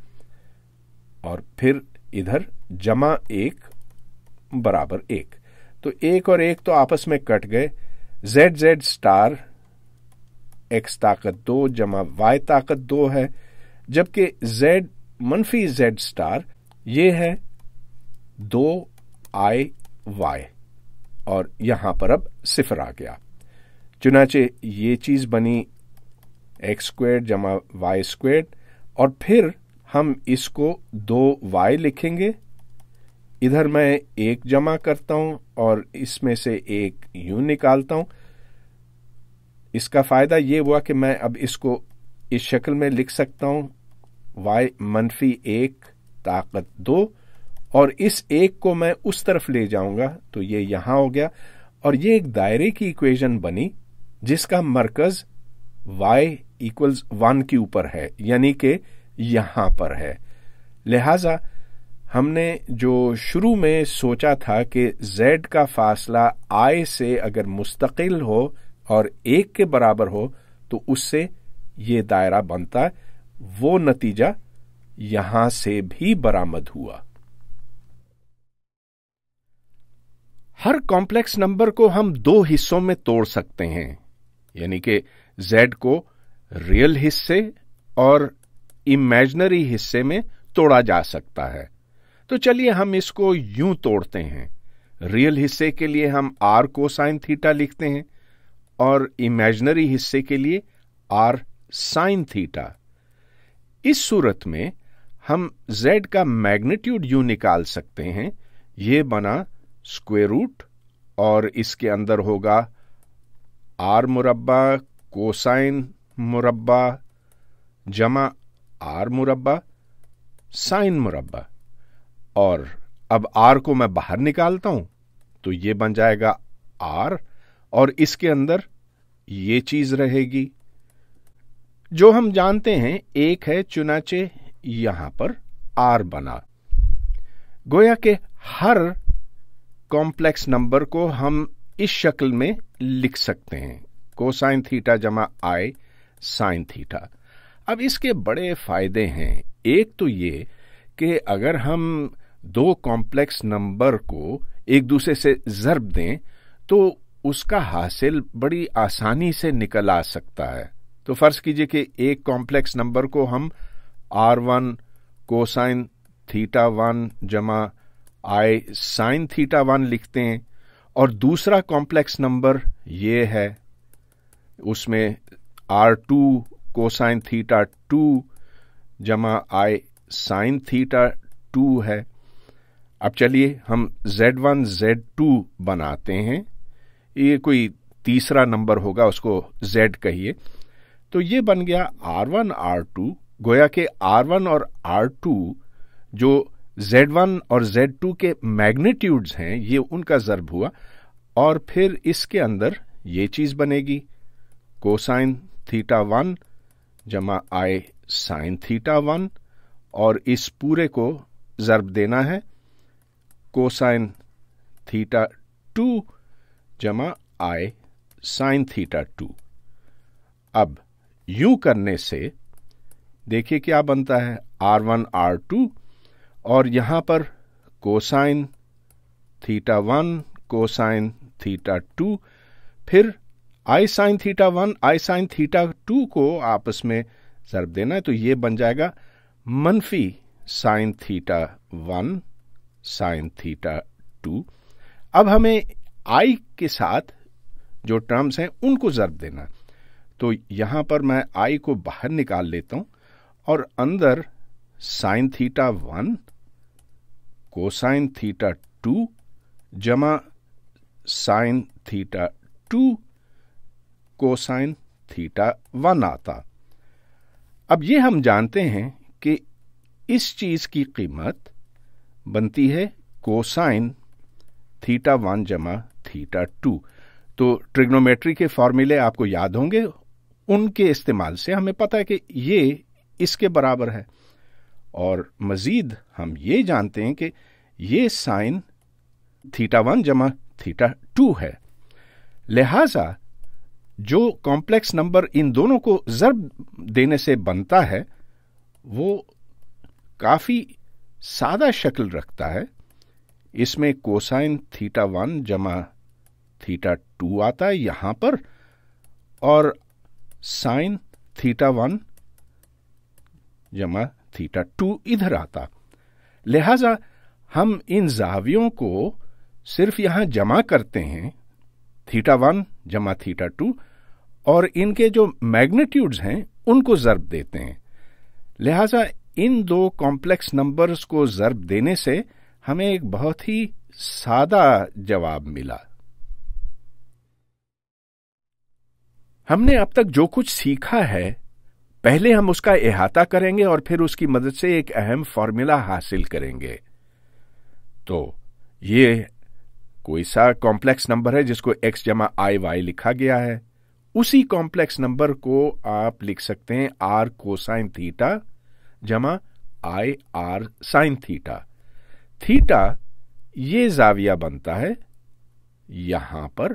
और फिर इधर जमा 1 बराबर 1। तो 1 और 1 तो आपस में कट गए। Z स्टार X ताकत 2 जमा Y ताकत 2 है, जबकि Z मनफी Z स्टार ये है 2IY, और यहां पर अब 0 आ गया। चुनाचे ये चीज बनी x² जमा y², और फिर हम इसको 2y लिखेंगे, इधर मैं 1 जमा करता हूं और इसमें से 1 यूं निकालता हूं। इसका फायदा ये हुआ कि मैं अब इसको इस शक्ल में लिख सकता हूं, y -1 ताकत 2, और इस 1 को मैं उस तरफ ले जाऊंगा तो ये यहां हो गया, और ये एक दायरे की इक्वेशन बनी जिसका मरकज y = 1 के ऊपर है, यानी कि यहां पर है। लिहाजा हमने जो शुरू में सोचा था कि z का फासला i से अगर मुस्तकिल हो और 1 के बराबर हो तो उससे ये दायरा बनता है, वो नतीजा यहां से भी बरामद हुआ। हर कॉम्प्लेक्स नंबर को हम 2 हिस्सों में तोड़ सकते हैं, यानी कि z को रियल हिस्से और इमेजिनरी हिस्से में तोड़ा जा सकता है। तो चलिए हम इसको यूं तोड़ते हैं। रियल हिस्से के लिए हम r कोसाइन थीटा लिखते हैं और इमेजिनरी हिस्से के लिए r साइन थीटा। इस सूरत में हम z का मैग्नीट्यूड यूं निकाल सकते हैं, ये बना स्क्वायर रूट और इसके अंदर होगा r मुरब्बा कोसाइन मुरब्बा जमा r मुरब्बा साइन मुरब्बा, और अब r को मैं बाहर निकालता हूं तो ये बन जाएगा r, और इसके अंदर ये चीज रहेगी जो हम जानते हैं 1 है, चुनाचे यहां पर r बना। गोया के हर कॉम्प्लेक्स नंबर को हम इस शक्ल में लिख सकते हैं, कोसाइन थीटा जमा i साइन थीटा। अब इसके बड़े फायदे हैं। एक तो ये कि अगर हम 2 कॉम्प्लेक्स नंबर को एक दूसरे से ज़र्ब दें तो उसका हासिल बड़ी आसानी से निकल आ सकता है। तो फर्ज कीजिए कि एक कॉम्प्लेक्स नंबर को हम r1 कोसाइन थीटा 1 जमा i साइन थीटा 1 लिखते हैं, और दूसरा कॉम्प्लेक्स नंबर ये है, उसमें r2 कोसाइन थीटा 2 जमा i साइन थीटा 2 है। अब चलिए हम z1 z2 बनाते हैं, ये कोई तीसरा नंबर होगा, उसको z कहिए। तो ये बन गया r1 r2, गोया के r1 और r2 जो z1 और z2 के मैग्नीट्यूड्स हैं, ये उनका ज़र्ब हुआ, और फिर इसके अंदर ये चीज बनेगी कोसाइन थीटा 1 जमा i साइन थीटा 1, और इस पूरे को ज़र्ब देना है कोसाइन थीटा 2 जमा i साइन थीटा 2। अब यूं करने से देखिए क्या बनता है, r1 r2 और यहां पर कोसाइन थीटा 1 कोसाइन थीटा 2, फिर i sine theta 1 i sine theta 2 को आपस में ज़र्ब देना है, तो ये बन जाएगा मनफी साइन थीटा 1 साइन थीटा 2। अब हमें i के साथ जो टर्म्स हैं उनको ज़र्ब देना, तो यहां पर मैं i को बाहर निकाल लेता हूं और अंदर साइन थीटा 1 कोसाइन थीटा 2 जमा साइन थीटा 2 कोसाइन थीटा 1 आता। अब ये हम जानते हैं कि इस चीज की कीमत बनती है कोसाइन थीटा 1 जमा थीटा 2। तो ट्रिग्नोमेट्री के फॉर्मूले आपको याद होंगे, उनके इस्तेमाल से हमें पता है कि ये इसके बराबर है, और मजीद हम ये जानते हैं कि ये साइन थीटा 1 जमा थीटा 2 है। लिहाजा जो कॉम्प्लेक्स नंबर इन दोनों को ज़र्ब देने से बनता है वो काफी सादा शक्ल रखता है। इसमें कोसाइन थीटा 1 जमा थीटा 2 आता है यहां पर, और साइन थीटा 1 जमा थीटा 2 इधर आता। लिहाजा हम इन जावियों को सिर्फ यहां जमा करते हैं, थीटा 1 जमा थीटा 2, और इनके जो मैग्नीट्यूड्स हैं उनको ज़र्ब देते हैं। लिहाजा इन दो कॉम्प्लेक्स नंबर्स को ज़र्ब देने से ہمیں ایک بہت ہی سادہ جواب ملا۔ ہم نے اب تک جو کچھ سیکھا ہے پہلے ہم اس کا احاطہ کریں گے اور پھر اس کی مدد سے ایک اہم فارمولا حاصل کریں گے۔ تو یہ کوئی سا کمپلیکس نمبر ہے جس کو x جمع آئی وائی لکھا گیا ہے، اسی کمپلیکس نمبر کو آپ لکھ سکتے ہیں r کوسائن تھیٹا جمع آئی r سائن تھیٹا۔ تھیٹا یہ زاویہ بنتا ہے یہاں پر،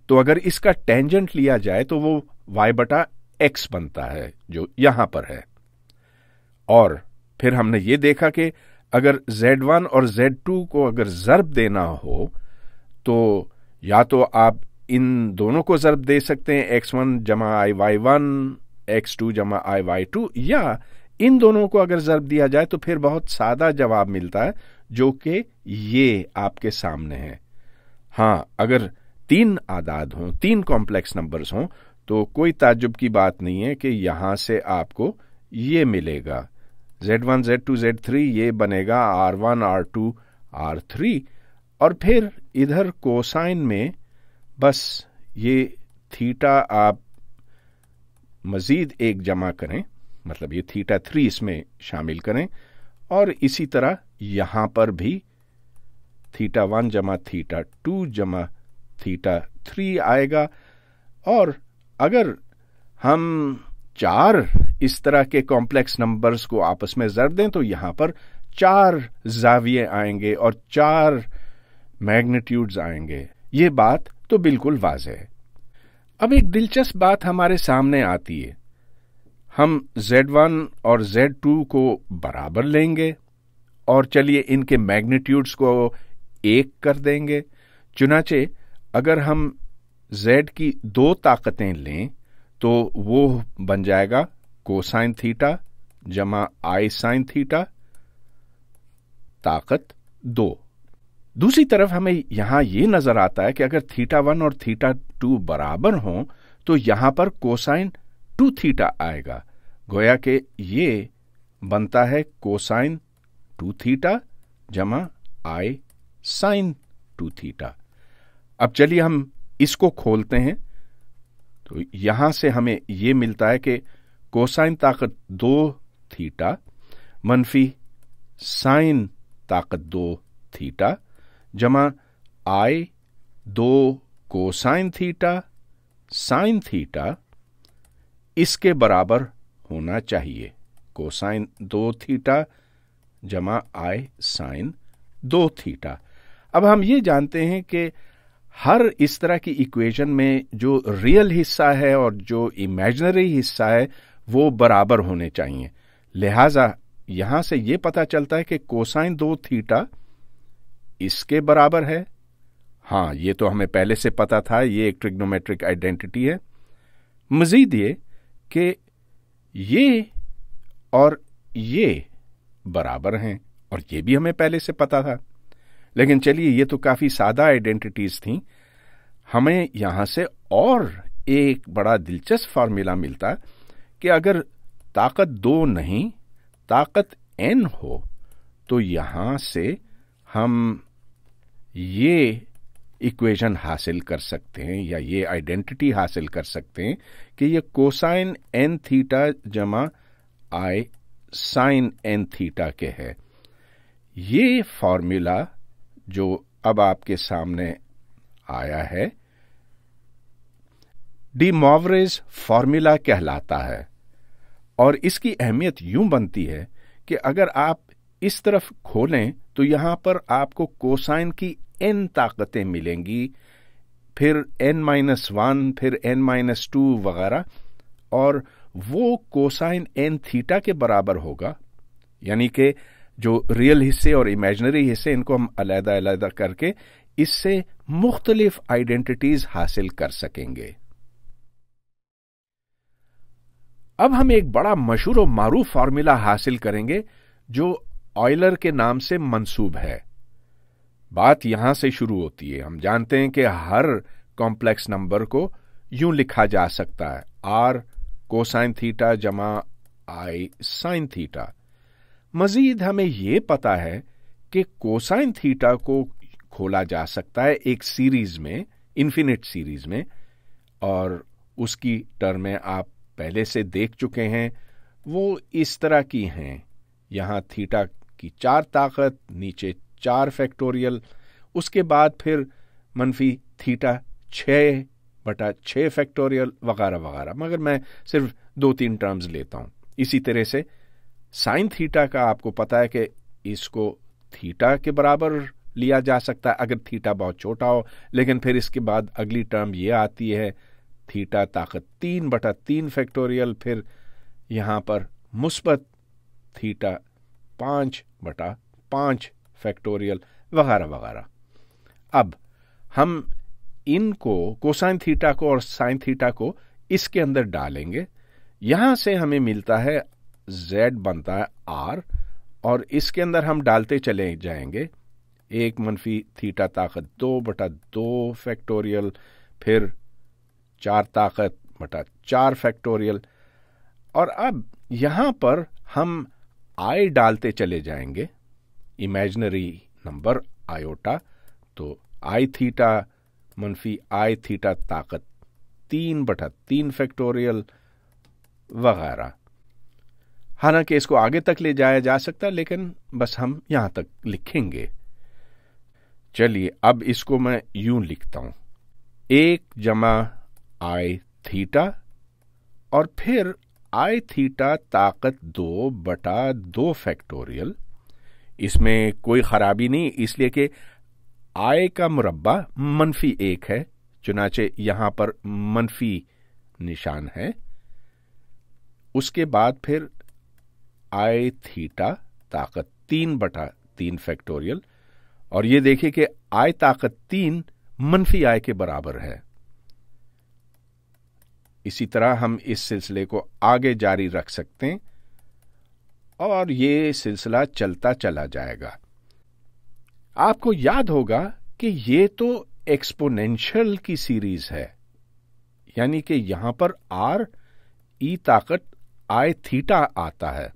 تو اگر اس کا ٹینجنٹ لیا جائے تو وہ y بٹا x بنتا ہے جو یہاں پر ہے۔ اور پھر ہم نے یہ دیکھا کہ اگر Z1 اور Z2 کو اگر ضرب دینا ہو تو یا تو آپ ان دونوں کو ضرب دے سکتے ہیں x1 جمع آئی وائی 1 x2 جمع آئی وائی 2، یا ان دونوں کو اگر ضرب دیا جائے تو پھر بہت سادہ جواب ملتا ہے جو کہ یہ آپ کے سامنے ہے۔ ہاں، اگر 3 اعداد ہوں، 3 کمپلیکس نمبرز ہوں تو کوئی تعجب کی بات نہیں ہے کہ یہاں سے آپ کو یہ ملے گا Z1 Z2 Z3، یہ بنے گا R1 R2 R3، اور پھر ادھر کوسائن میں بس یہ تھیٹا آپ مزید ایک جمع کریں، مطلب یہ تھیٹا 3 اس میں شامل کریں، اور اسی طرح یہاں پر بھی تھیٹا 1 جمع تھیٹا 2 جمع تھیٹا 3 آئے گا۔ اور اگر ہم 4 اس طرح کے کمپلیکس نمبرز کو آپس میں ضرب دیں تو یہاں پر 4 زاویے آئیں گے اور 4 میگنیٹیوڈز آئیں گے۔ یہ بات تو بالکل واضح ہے۔ اب ایک دلچسپ بات ہمارے سامنے آتی ہے، ہم Z1 اور Z2 کو برابر لیں گے اور چلیے ان کے میگنیٹیوڈز کو 1 کر دیں گے۔ چنانچہ اگر ہم Z کی 2 طاقتیں لیں تو وہ بن جائے گا کوسائن تھیٹا جمع آئی سائن تھیٹا طاقت 2۔ دوسری طرف ہمیں یہاں یہ نظر آتا ہے کہ اگر تھیٹا 1 اور تھیٹا 2 برابر ہوں تو یہاں پر کوسائن 2 تھیٹا آئے گا، گویا کہ یہ بنتا ہے کوسائن 2 تھیٹا جمع آئی سائن 2 تھیٹا۔ اب چلیے ہم اس کو کھولتے ہیں، تو یہاں سے ہمیں یہ ملتا ہے کہ کوسائن طاقت 2 تھیٹا منفی سائن طاقت 2 تھیٹا جمع آئی 2 کوسائن تھیٹا سائن تھیٹا اس کے برابر ہونا چاہیے، کوسائن 2 تھیٹا جمع آئی سائن 2 تھیٹا۔ اب ہم یہ جانتے ہیں کہ ہر اس طرح کی ایکویشن میں جو ریئل حصہ ہے اور جو امیجنری حصہ ہے وہ برابر ہونے چاہیے، لہذا یہاں سے یہ پتا چلتا ہے کہ کوسائن 2 تھیٹا اس کے برابر ہے۔ ہاں، یہ تو ہمیں پہلے سے پتا تھا، یہ ایک ٹریگنومیٹرک آئیڈینٹی ہے۔ مزید یہ کہ یہ اور یہ برابر ہیں، اور یہ بھی ہمیں پہلے سے پتا تھا، لیکن چلیے یہ تو کافی سادہ آئیڈینٹیز تھیں۔ ہمیں یہاں سے اور ایک بڑا دلچسپ فارمولا ملتا کہ اگر طاقت 2 نہیں طاقت n ہو تو یہاں سے ہم یہ ایکویشن حاصل کر سکتے ہیں یا یہ آئیڈینٹی حاصل کر سکتے ہیں کہ یہ کوسائن n تھیٹا جمع آئی سائن n تھیٹا کے ہے۔ یہ فارمولا جو اب آپ کے سامنے آیا ہے ڈی مووریز فارمولا کہلاتا ہے، اور اس کی اہمیت یوں بنتی ہے کہ اگر آپ اس طرف کھولیں تو یہاں پر آپ کو کوسائن کی n طاقتیں ملیں گی، پھر n-1 پھر n-2 وغیرہ، اور وہ کوسائن n تھیٹا کے برابر ہوگا، یعنی کہ جو ریئل حصے اور امیجنری حصے ان کو ہم علیحدہ علیحدہ کر کے اس سے مختلف آئیڈینٹیز حاصل کر سکیں گے۔ اب ہم ایک بڑا مشہور و معروف فارمولا حاصل کریں گے جو آئلر کے نام سے منسوب ہے۔ بات یہاں سے شروع ہوتی ہے۔ ہم جانتے ہیں کہ ہر کمپلیکس نمبر کو یوں لکھا جا سکتا ہے r کوسائن تھیٹا جمع آئی سائن تھیٹا۔ مزید ہمیں یہ پتا ہے کہ कोसाइन थीटा को खोला जा सकता है एक सीरीज में, इन्फिनिट सीरीज में, और उसकी टर्में आप पहले से देख चुके हैं। वो इस तरह की हैं, यहाँ थीटा की 4 ताकत, नीचे 4 फैक्टोरियल, उसके बाद फिर मनफी थीटा 6/6 फैक्टोरियल वगैरह वगैरह, मगर मैं सिर्फ 2-3 टर्म्स लेता हूं। इसी तरह से साइन थीटा का आपको पता है कि इसको थीटा के बराबर लिया जा सकता है अगर थीटा बहुत छोटा हो, लेकिन फिर इसके बाद अगली टर्म ये आती है थीटा ताकत 3/3 फैक्टोरियल, फिर यहाँ पर मुस्बत थीटा 5/5 फैक्टोरियल वगैरह वगैरह। अब हम इनको कोसाइन थीटा को और साइन थीटा को इसके अंदर डालेंगे। यहां से हमें मिलता है z बनता है r, और इसके अंदर हम डालते चले जाएंगे 1 मनफी थीटा ताकत 2/2 फैक्टोरियल, फिर 4 ताकत बटा 4 फैक्टोरियल, और अब यहां पर हम i डालते चले जाएंगे, इमेजिनरी नंबर आयोटा, तो i थीटा मनफी i थीटा ताकत 3/3 फैक्टोरियल वगैरह। हालांकि इसको आगे तक ले जाया जा सकता, लेकिन बस हम यहां तक लिखेंगे। चलिए अब इसको मैं यूं लिखता हूं, 1 जमा i थीटा और फिर i थीटा ताकत 2/2 फैक्टोरियल। इसमें कोई खराबी नहीं, इसलिए कि i का मुरब्बा मनफी 1 है, चुनाचे यहां पर मनफी निशान है। उसके बाद फिर i थीटा ताकत 3/3 फैक्टोरियल, और ये देखिए कि i ताकत 3 मनफी i के बराबर है। इसी तरह हम इस सिलसिले को आगे जारी रख सकते हैं और ये सिलसिला चलता चला जाएगा। आपको याद होगा कि ये तो एक्सपोनेंशियल की सीरीज है, यानी कि यहां पर r e ताकत i थीटा आता है।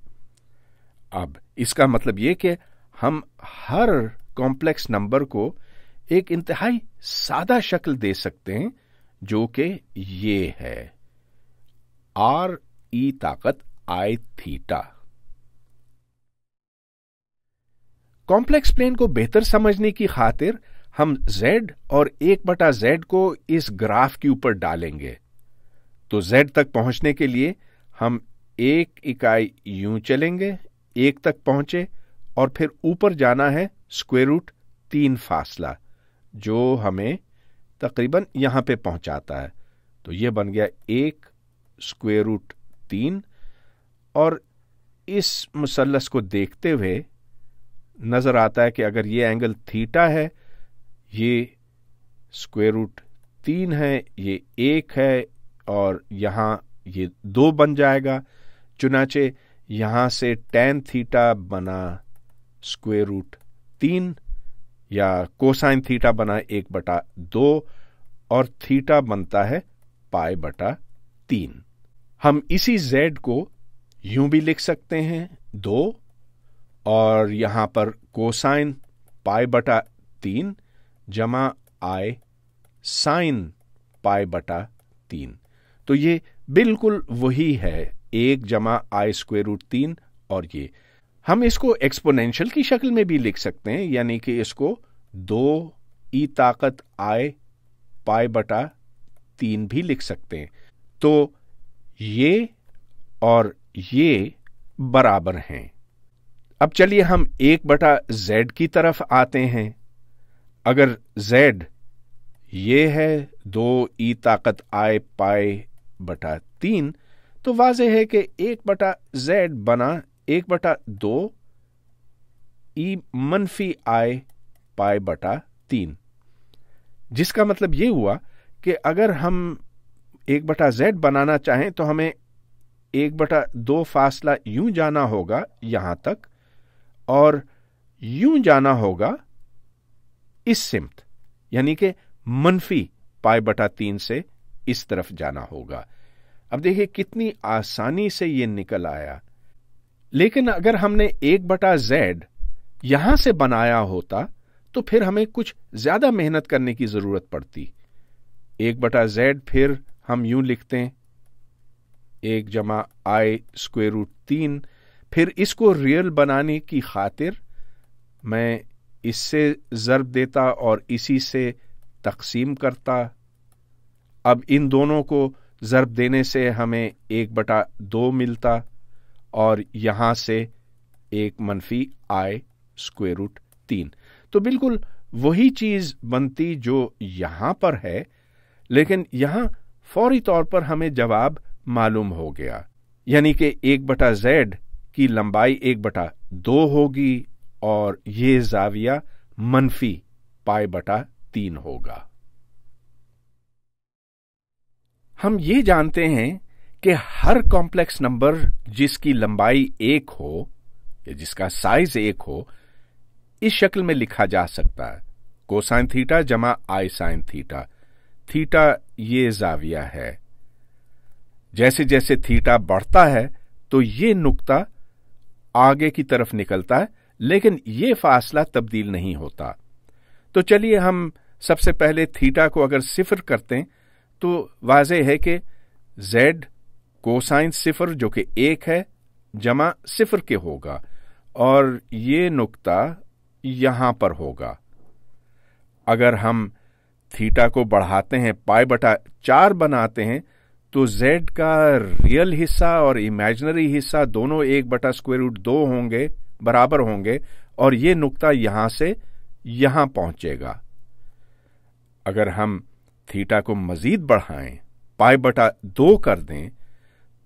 अब इसका मतलब ये कि हम हर कॉम्प्लेक्स नंबर को एक इंतहाई सादा शक्ल दे सकते हैं, जो कि ये है r e ताकत i थीटा। कॉम्प्लेक्स प्लेन को बेहतर समझने की खातिर हम z और 1/z को इस ग्राफ के ऊपर डालेंगे। तो z तक पहुंचने के लिए हम 1 इकाई यूं चलेंगे, 1 तक पहुंचे, और फिर ऊपर जाना है √3 फासला, जो हमें तकरीबन यहां पे पहुंचाता है। तो यह बन गया 1√3, और इस मुसल्लस को देखते हुए नजर आता है कि अगर ये एंगल थीटा है, ये √3 है, ये 1 है, और यहां ये 2 बन जाएगा। चुनाचे यहां से tan थीटा बना √3, या कोसाइन थीटा बना 1/2, और थीटा बनता है π/3। हम इसी z को यूं भी लिख सकते हैं 2, और यहां पर कोसाइन π/3 जमा i साइन π/3। तो ये बिल्कुल वही है 1 जमा i √3, और ये हम इसको एक्सपोनेंशियल की शक्ल में भी लिख सकते हैं, यानी कि इसको 2 e ताकत i π/3 भी लिख सकते हैं। तो ये और ये बराबर हैं। अब चलिए हम 1/z की तरफ आते हैं। अगर z ये है 2 e ताकत i π/3, तो वाज़ेह है कि 1/z बना 1/2 e मनफी i π/3, जिसका मतलब ये हुआ कि अगर हम 1/z बनाना चाहें तो हमें 1/2 फासला यूं जाना होगा यहां तक, और यूं जाना होगा इस सिमत, यानी कि मनफी π/3 से इस तरफ जाना होगा। अब देखिए कितनी आसानी से ये निकल आया। लेकिन अगर हमने 1/z यहां से बनाया होता तो फिर हमें कुछ ज्यादा मेहनत करने की जरूरत पड़ती। 1/z फिर हम यूं लिखते हैं 1 - i²√3। फिर इसको रियल बनाने की खातिर मैं इससे ज़र्ब देता और इसी से तकसीम करता। अब इन दोनों को ज़र्ब देने से हमें 1/2 मिलता और यहां से 1-i²√3। तो बिल्कुल वही चीज बनती जो यहां पर है, लेकिन यहां फौरी तौर पर हमें जवाब मालूम हो गया, यानी कि 1/z की लंबाई 1/2 होगी और ये जाविया -π/3 होगा। हम ये जानते हैं कि हर कॉम्प्लेक्स नंबर जिसकी लंबाई 1 हो या जिसका साइज 1 हो, इस शक्ल में लिखा जा सकता है, कोसाइन थीटा जमा आई साइन थीटा। थीटा ये जाविया है। जैसे जैसे थीटा बढ़ता है तो ये नुक्ता आगे की तरफ निकलता है, लेकिन ये फासला तब्दील नहीं होता। तो चलिए हम सबसे पहले थीटा को अगर 0 करते हैं तो वाज़ेह है कि z कोसाइन 0 जो कि 1 है जमा 0 के होगा और ये नुक्ता यहां पर होगा। अगर हम थीटा को बढ़ाते हैं π/4 बनाते हैं तो z का रियल हिस्सा और इमेजिनरी हिस्सा दोनों 1/√2 होंगे, बराबर होंगे और ये नुक्ता यहां से यहां पहुंचेगा। अगर हम थीटा को मजीद बढ़ाएं, π/2 कर दें,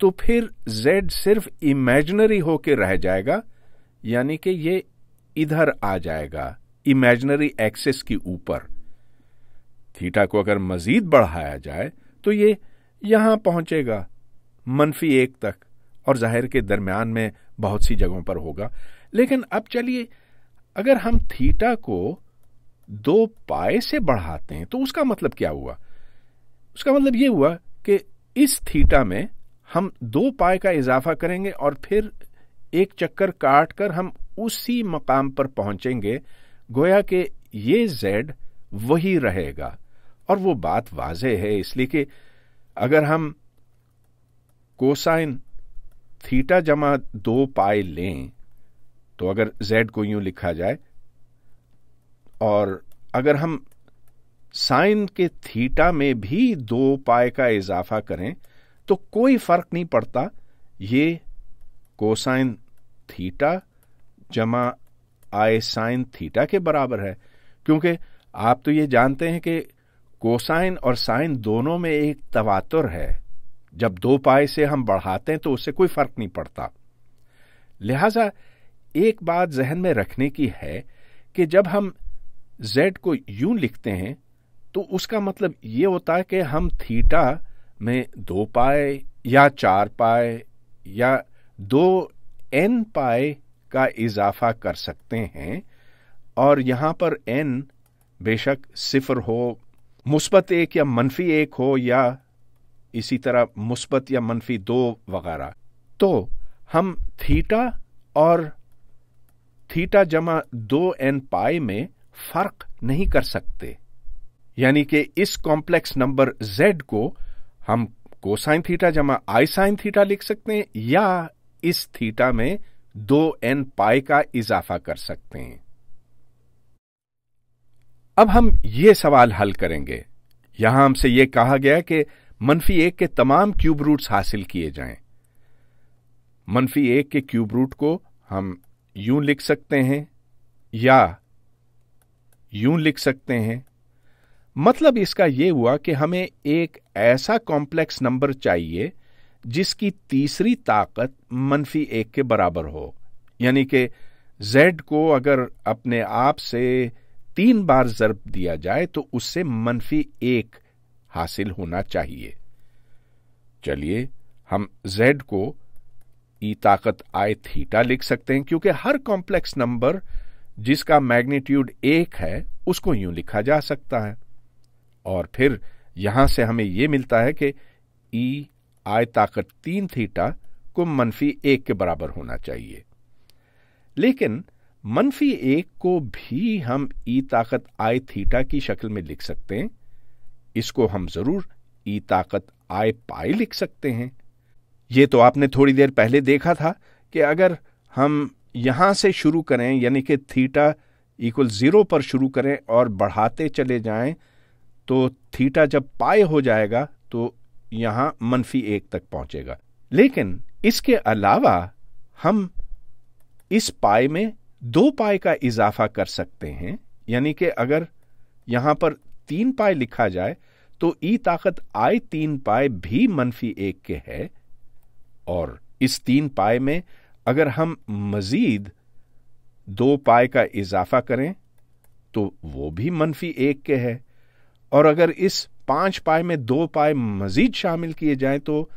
तो फिर z सिर्फ इमेजिनरी होके रह जाएगा, यानी कि ये इधर आ जाएगा इमेजिनरी एक्सिस की ऊपर। थीटा को अगर मजीद बढ़ाया जाए तो ये यहां पहुंचेगा -1 तक और जाहिर के दरमियान में बहुत सी जगहों पर होगा। लेकिन अब चलिए अगर हम थीटा को 2π से बढ़ाते हैं तो उसका मतलब क्या हुआ? उसका मतलब ये हुआ कि इस थीटा में हम 2π का इजाफा करेंगे और फिर एक चक्कर काट कर हम उसी मकाम पर पहुंचेंगे, गोया कि ये z वही रहेगा। और वो बात वाज़ेह है इसलिए कि अगर हम कोसाइन थीटा जमा 2π लें तो अगर z को यूं लिखा जाए और अगर हम साइन के थीटा में भी 2π का इजाफा करें तो कोई फर्क नहीं पड़ता, ये कोसाइन थीटा जमा आई साइन थीटा के बराबर है। क्योंकि आप तो ये जानते हैं कि कोसाइन और साइन दोनों में एक तवातुर है। जब 2π से हम बढ़ाते हैं तो उससे कोई फर्क नहीं पड़ता। लिहाजा एक बात जहन में रखने की है कि जब हम z को यूं लिखते हैं तो उसका मतलब ये होता है कि हम थीटा में 2π या 4π या 2nπ का इजाफा कर सकते हैं और यहां पर n बेशक 0 हो, -1 या -1 हो या इसी तरह मुस्बत या -2 वगैरह। तो हम थीटा और थीटा जमा 2nπ में फर्क नहीं कर सकते, यानी कि इस कॉम्प्लेक्स नंबर z को हम कोसाइन थीटा जमा आई साइन थीटा लिख सकते हैं या इस थीटा में 2nπ का इजाफा कर सकते हैं। अब हम ये सवाल हल करेंगे। यहां हमसे यह कहा गया कि -1 के तमाम क्यूब रूट्स हासिल किए जाएं। -1 के क्यूब रूट को हम यूं लिख सकते हैं या यूं लिख सकते हैं। मतलब इसका यह हुआ कि हमें एक ऐसा कॉम्प्लेक्स नंबर चाहिए जिसकी तीसरी ताकत -1 के बराबर हो, यानी कि z को अगर अपने आप से 3 बार ज़र्ब दिया जाए तो उससे -1 हासिल होना चाहिए। चलिए हम z को ई ताकत आई थीटा लिख सकते हैं, क्योंकि हर कॉम्प्लेक्स नंबर जिसका मैग्नीट्यूड 1 है उसको यूं लिखा जा सकता है। और फिर यहां से हमें यह मिलता है कि ई आई ताकत 3 थीटा को -1 के बराबर होना चाहिए। लेकिन -1 को भी हम ई ताकत आई थीटा की शक्ल में लिख सकते हैं। इसको हम जरूर ई ताकत आई पाई लिख सकते हैं। ये तो आपने थोड़ी देर पहले देखा था कि अगर हम यहां से शुरू करें, यानी कि थीटा इक्वल 0 पर शुरू करें और बढ़ाते चले जाएं, तो थीटा जब पाई हो जाएगा तो यहां -1 तक पहुंचेगा। लेकिन इसके अलावा हम इस पाई में 2 पाई का इजाफा कर सकते हैं, यानी कि अगर यहां पर 3 पाई लिखा जाए तो ई ताकत आई 3 पाई भी -1 के है, और इस 3 पाई में अगर हम मजीद 2 पाई का इजाफा करें तो वो भी -1 के है, और अगर इस 5 पाई में 2 पाई मजीद शामिल किए जाएं तो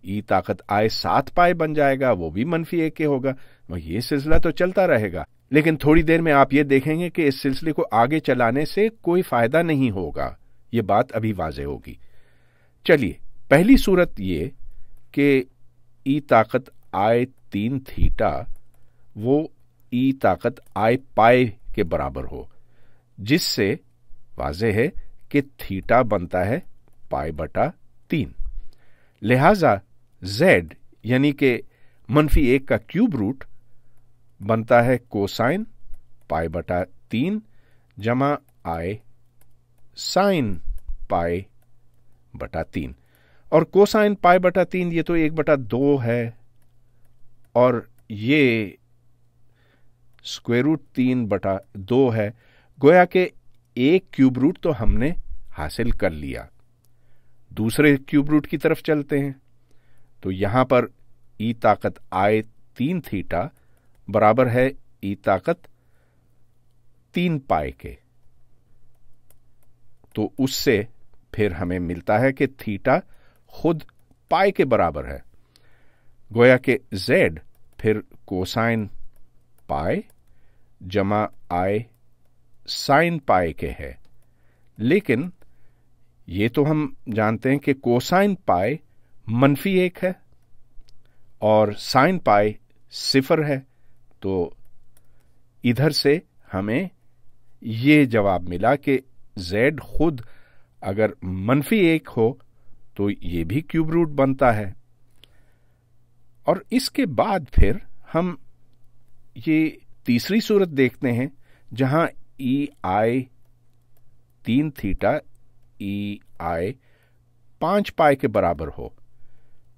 ई ताकत आई 7 पाई बन जाएगा, वो भी -1 के होगा। ये सिलसिला तो चलता रहेगा, लेकिन थोड़ी देर में आप ये देखेंगे कि इस सिलसिले को आगे चलाने से कोई फायदा नहीं होगा। ये बात अभी वाज़ेह होगी। चलिए, पहली सूरत ये कि ई ताकत आई 3 थीटा वो ई ताकत आई पाई के बराबर हो, जिससे वाज़ेह है कि थीटा बनता है π/3। लिहाजा z यानी कि -1 का क्यूब रूट बनता है कोसाइन π/3 जमा आई साइन π/3, और कोसाइन π/3 ये तो 1/2 है, और ये √3/2 है। गोया के एक क्यूब रूट तो हमने हासिल कर लिया। दूसरे क्यूब रूट की तरफ चलते हैं, तो यहां पर ई ताकत आई 3 थीटा बराबर है ई ताकत 3 पाई के, तो उससे फिर हमें मिलता है कि थीटा खुद पाई के बराबर है। गोया के z फिर कोसाइन पाई जमा आई साइन पाई के है, लेकिन ये तो हम जानते हैं कि कोसाइन पाई -1 है और साइन पाई 0 है, तो इधर से हमें ये जवाब मिला कि z खुद अगर -1 हो तो ये भी क्यूब रूट बनता है। और इसके बाद फिर हम ये तीसरी सूरत देखते हैं जहां ई आई 3 थीटा ई आई 5 पाई के बराबर हो,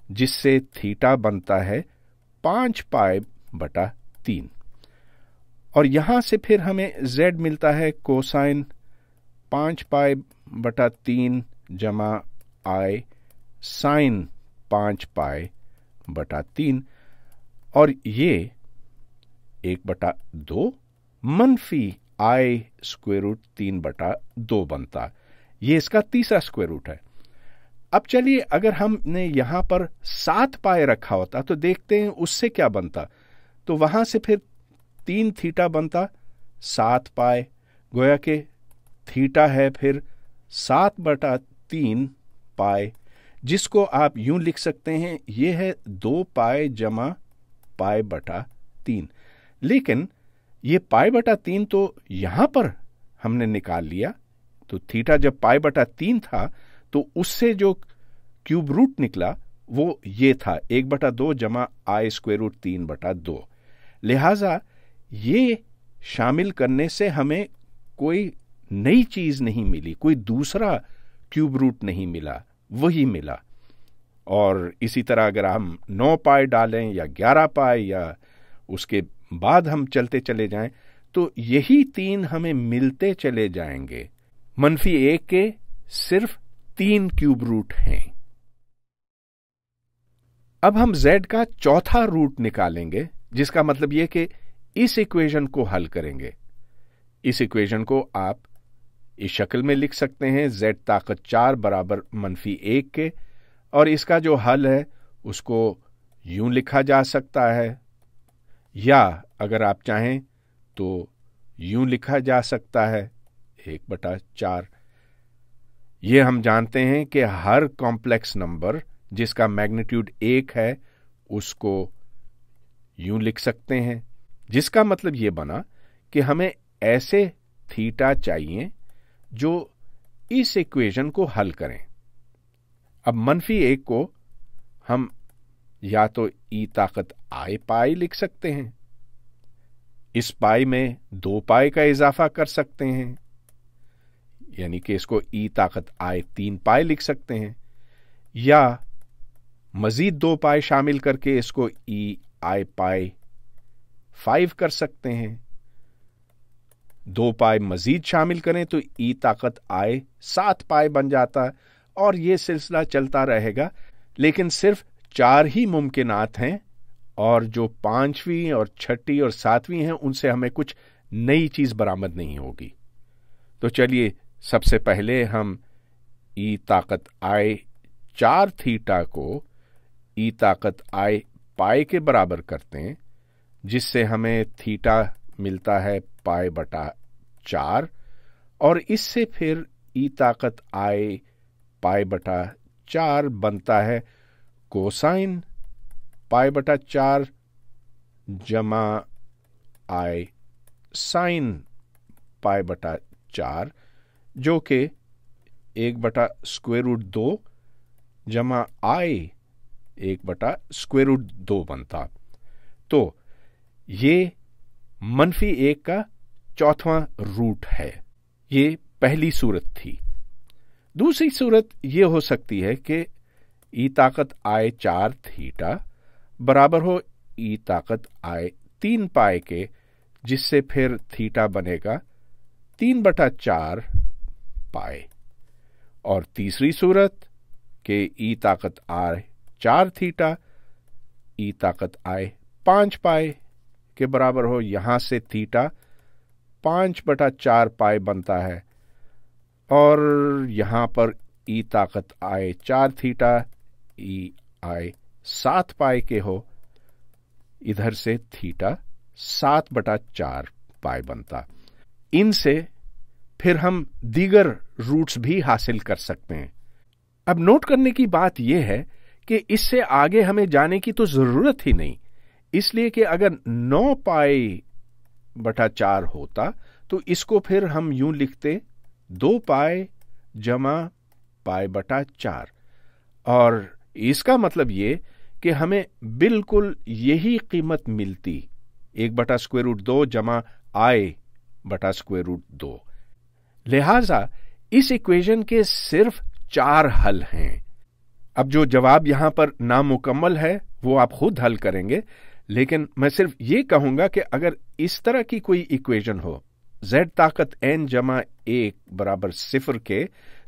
जिससे थीटा बनता है 5 π/3, और यहां से फिर हमें z मिलता है कोसाइन 5 π/3 जमा आई साइन 5 π/3, और ये 1/2 मनफी आई √3/2 बनता। ये इसका तीसरा स्क्वायर रूट है। अब चलिए, अगर हमने यहां पर 7 पाई रखा होता तो देखते हैं उससे क्या बनता। तो वहां से फिर 3 थीटा बनता 7 पाई, गोया के थीटा है फिर 7/3 पाई, जिसको आप यूं लिख सकते हैं, ये है 2 पाई जमा π/3। लेकिन ये π/3 तो यहां पर हमने निकाल लिया, तो थीटा जब π/3 था तो उससे जो क्यूब रूट निकला वो ये था 1/2 जमा आई √3/2। लिहाजा ये शामिल करने से हमें कोई नई चीज नहीं मिली, कोई दूसरा क्यूब रूट नहीं मिला, वही मिला। और इसी तरह अगर हम 9 पाई डालें या 11 पाई या उसके बाद हम चलते चले जाएं तो यही 3 हमें मिलते चले जाएंगे। -1 के सिर्फ 3 क्यूब रूट हैं। अब हम z का चौथा रूट निकालेंगे, जिसका मतलब यह कि इस इक्वेशन को हल करेंगे। इस इक्वेशन को आप इस शक्ल में लिख सकते हैं, z ताकत 4 बराबर -1 के, और इसका जो हल है उसको यूं लिखा जा सकता है, या अगर आप चाहें तो यूं लिखा जा सकता है 1/4। ये हम जानते हैं कि हर कॉम्प्लेक्स नंबर जिसका मैग्नीट्यूड 1 है उसको यूं लिख सकते हैं, जिसका मतलब ये बना کہ ہمیں ایسے تھیٹا چاہیے جو اس ایکویشن کو حل کریں۔ اب -1 کو ہم یا تو ای طاقت آئی پائی لکھ سکتے ہیں، اس پائی میں 2 پائی کا اضافہ کر سکتے ہیں، یعنی کہ اس کو ای طاقت آئی 3 پائی لکھ سکتے ہیں، یا مزید 2 پائی شامل کر کے اس کو ای آئی پائی 5 کر سکتے ہیں۔ 2 پائی مزید شامل کریں تو ای طاقت آئی 7 پائی بن جاتا ہے، اور یہ سلسلہ چلتا رہے گا۔ لیکن صرف 4 ہی ممکنات ہیں، اور جو 5ویں اور 6ٹھی اور 7ویں ہیں ان سے ہمیں کچھ نئی چیز برآمد نہیں ہوگی۔ تو چلیے سب سے پہلے ہم ای طاقت آئی 4 تھیٹا کو ای طاقت آئی پائی کے برابر کرتے ہیں، جس سے ہمیں تھیٹا ملتا ہے پائی بٹا 4، اور اس سے پھر ای طاقت آئی پائی بٹا 4 بنتا ہے کوسائن پائی بٹا 4 جمع آئی سائن پائی بٹا 4، جو کہ 1/2 جمع آئی 1/2 بنتا۔ تو یہ -1 کا 4واں روٹ ہے۔ یہ پہلی صورت تھی۔ دوسری صورت یہ ہو سکتی ہے کہ ای طاقت آئی 4 تھیٹا برابر ہو ای طاقت آئی 3 پائی کے، جس سے پھر تھیٹا بنے گا 3/4 پائی۔ اور تیسری صورت کہ ای طاقت آئی 4 تھیٹا ای طاقت آئی 5 پائی کے برابر ہو، یہاں سے تھیٹا 5/4 پائی بنتا ہے، اور یہاں پر ای طاقت آئی 4 تھیٹا ای آئی 7 پائی کے ہو، ادھر سے تھیٹا 7/4 پائی بنتا۔ ان سے پھر ہم دیگر روٹس بھی حاصل کر سکتے ہیں۔ اب نوٹ کرنے کی بات یہ ہے کہ اس سے آگے ہمیں جانے کی تو ضرورت ہی نہیں، اس لیے کہ اگر 9 پائی بٹا 4 ہوتا تو اس کو پھر ہم یوں لکھتے 2 پائی جمع پائی بٹا 4، اور اس کا مطلب یہ کہ ہمیں بالکل یہی قیمت ملتی 1/2 جمع آئی بٹا √2۔ لہذا اس ایکویشن کے صرف 4 حل ہیں۔ اب جو جواب یہاں پر نامکمل ہے وہ آپ خود حل کریں گے، لیکن میں صرف یہ کہوں گا کہ اگر اس طرح کی کوئی ایکویشن ہو z طاقت n جمع 1 برابر 0 کے،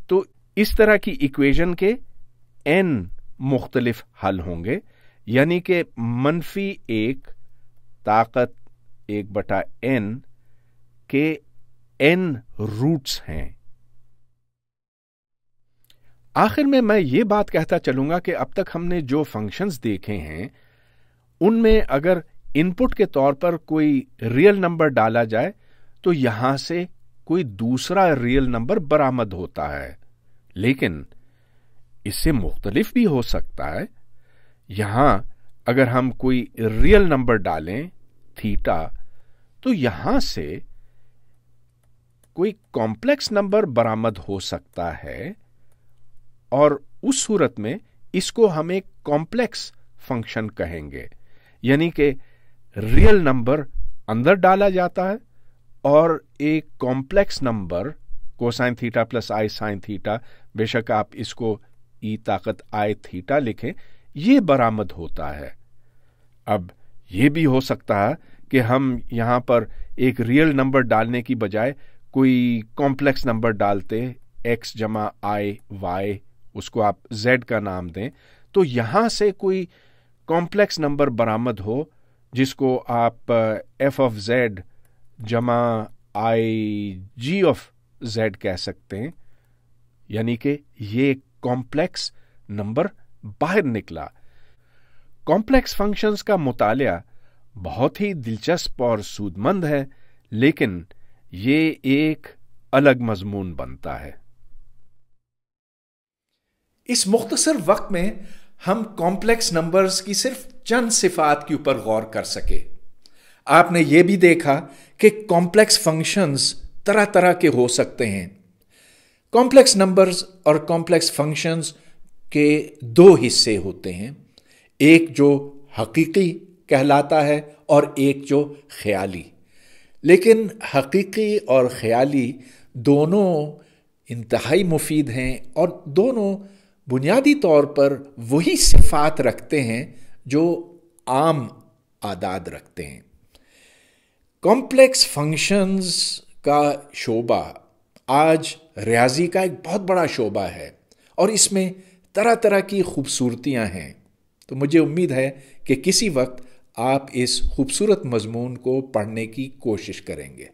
تو اس طرح کی ایکویشن کے n مختلف حل ہوں گے، یعنی کہ -1 طاقت 1/n کے n روٹس ہیں۔ آخر میں یہ بات کہتا چلوں گا کہ اب تک ہم نے جو فنکشنز دیکھے ہیں ان میں اگر ان پٹ کے طور پر کوئی ریئل نمبر ڈالا جائے تو یہاں سے کوئی دوسرا ریئل نمبر برآمد ہوتا ہے، لیکن اس سے مختلف بھی ہو سکتا ہے۔ یہاں اگر ہم کوئی ریئل نمبر ڈالیں تھیٹا تو یہاں سے کوئی کمپلیکس نمبر برآمد ہو سکتا ہے، اور اس صورت میں اس کو ہم ایک کمپلیکس فنکشن کہیں گے، یعنی کہ ریئل نمبر اندر ڈالا جاتا ہے اور ایک complex number cosine theta plus I sine theta, بے شک آپ اس کو ای طاقت آئی تھیٹا لکھیں، یہ برآمد ہوتا ہے۔ اب یہ بھی ہو سکتا ہے کہ ہم یہاں پر ایک ریئل نمبر ڈالنے کی بجائے کوئی کمپلیکس نمبر ڈالتے x جمع آئی وائی، اس کو آپ z کا نام دیں، تو یہاں سے کوئی کمپلیکس نمبر برآمد ہو جس کو آپ f آف z جمع آئی جی آف z کہہ سکتے ہیں، یعنی کہ یہ کمپلیکس نمبر باہر نکلا۔ کمپلیکس فنکشنز کا مطالعہ بہت ہی دلچسپ اور سود مند ہے، لیکن یہ ایک الگ مضمون بنتا ہے۔ اس مختصر وقت میں ہم کمپلیکس نمبرز کی صرف چند صفات کے اوپر غور کر سکے۔ آپ نے یہ بھی دیکھا کہ کمپلیکس فنکشنز طرح طرح کے ہو سکتے ہیں۔ کمپلیکس نمبرز اور کمپلیکس فنکشنز کے دو حصے ہوتے ہیں، ایک جو حقیقی کہلاتا ہے اور ایک جو خیالی۔ لیکن حقیقی اور خیالی دونوں انتہائی مفید ہیں اور دونوں بنیادی طور پر وہی صفات رکھتے ہیں جو عام اعداد رکھتے ہیں۔ کمپلیکس فنکشنز کا شعبہ آج ریاضی کا ایک بہت بڑا شعبہ ہے اور اس میں طرح طرح کی خوبصورتیاں ہیں۔ تو مجھے امید ہے کہ کسی وقت آپ اس خوبصورت مضمون کو پڑھنے کی کوشش کریں گے۔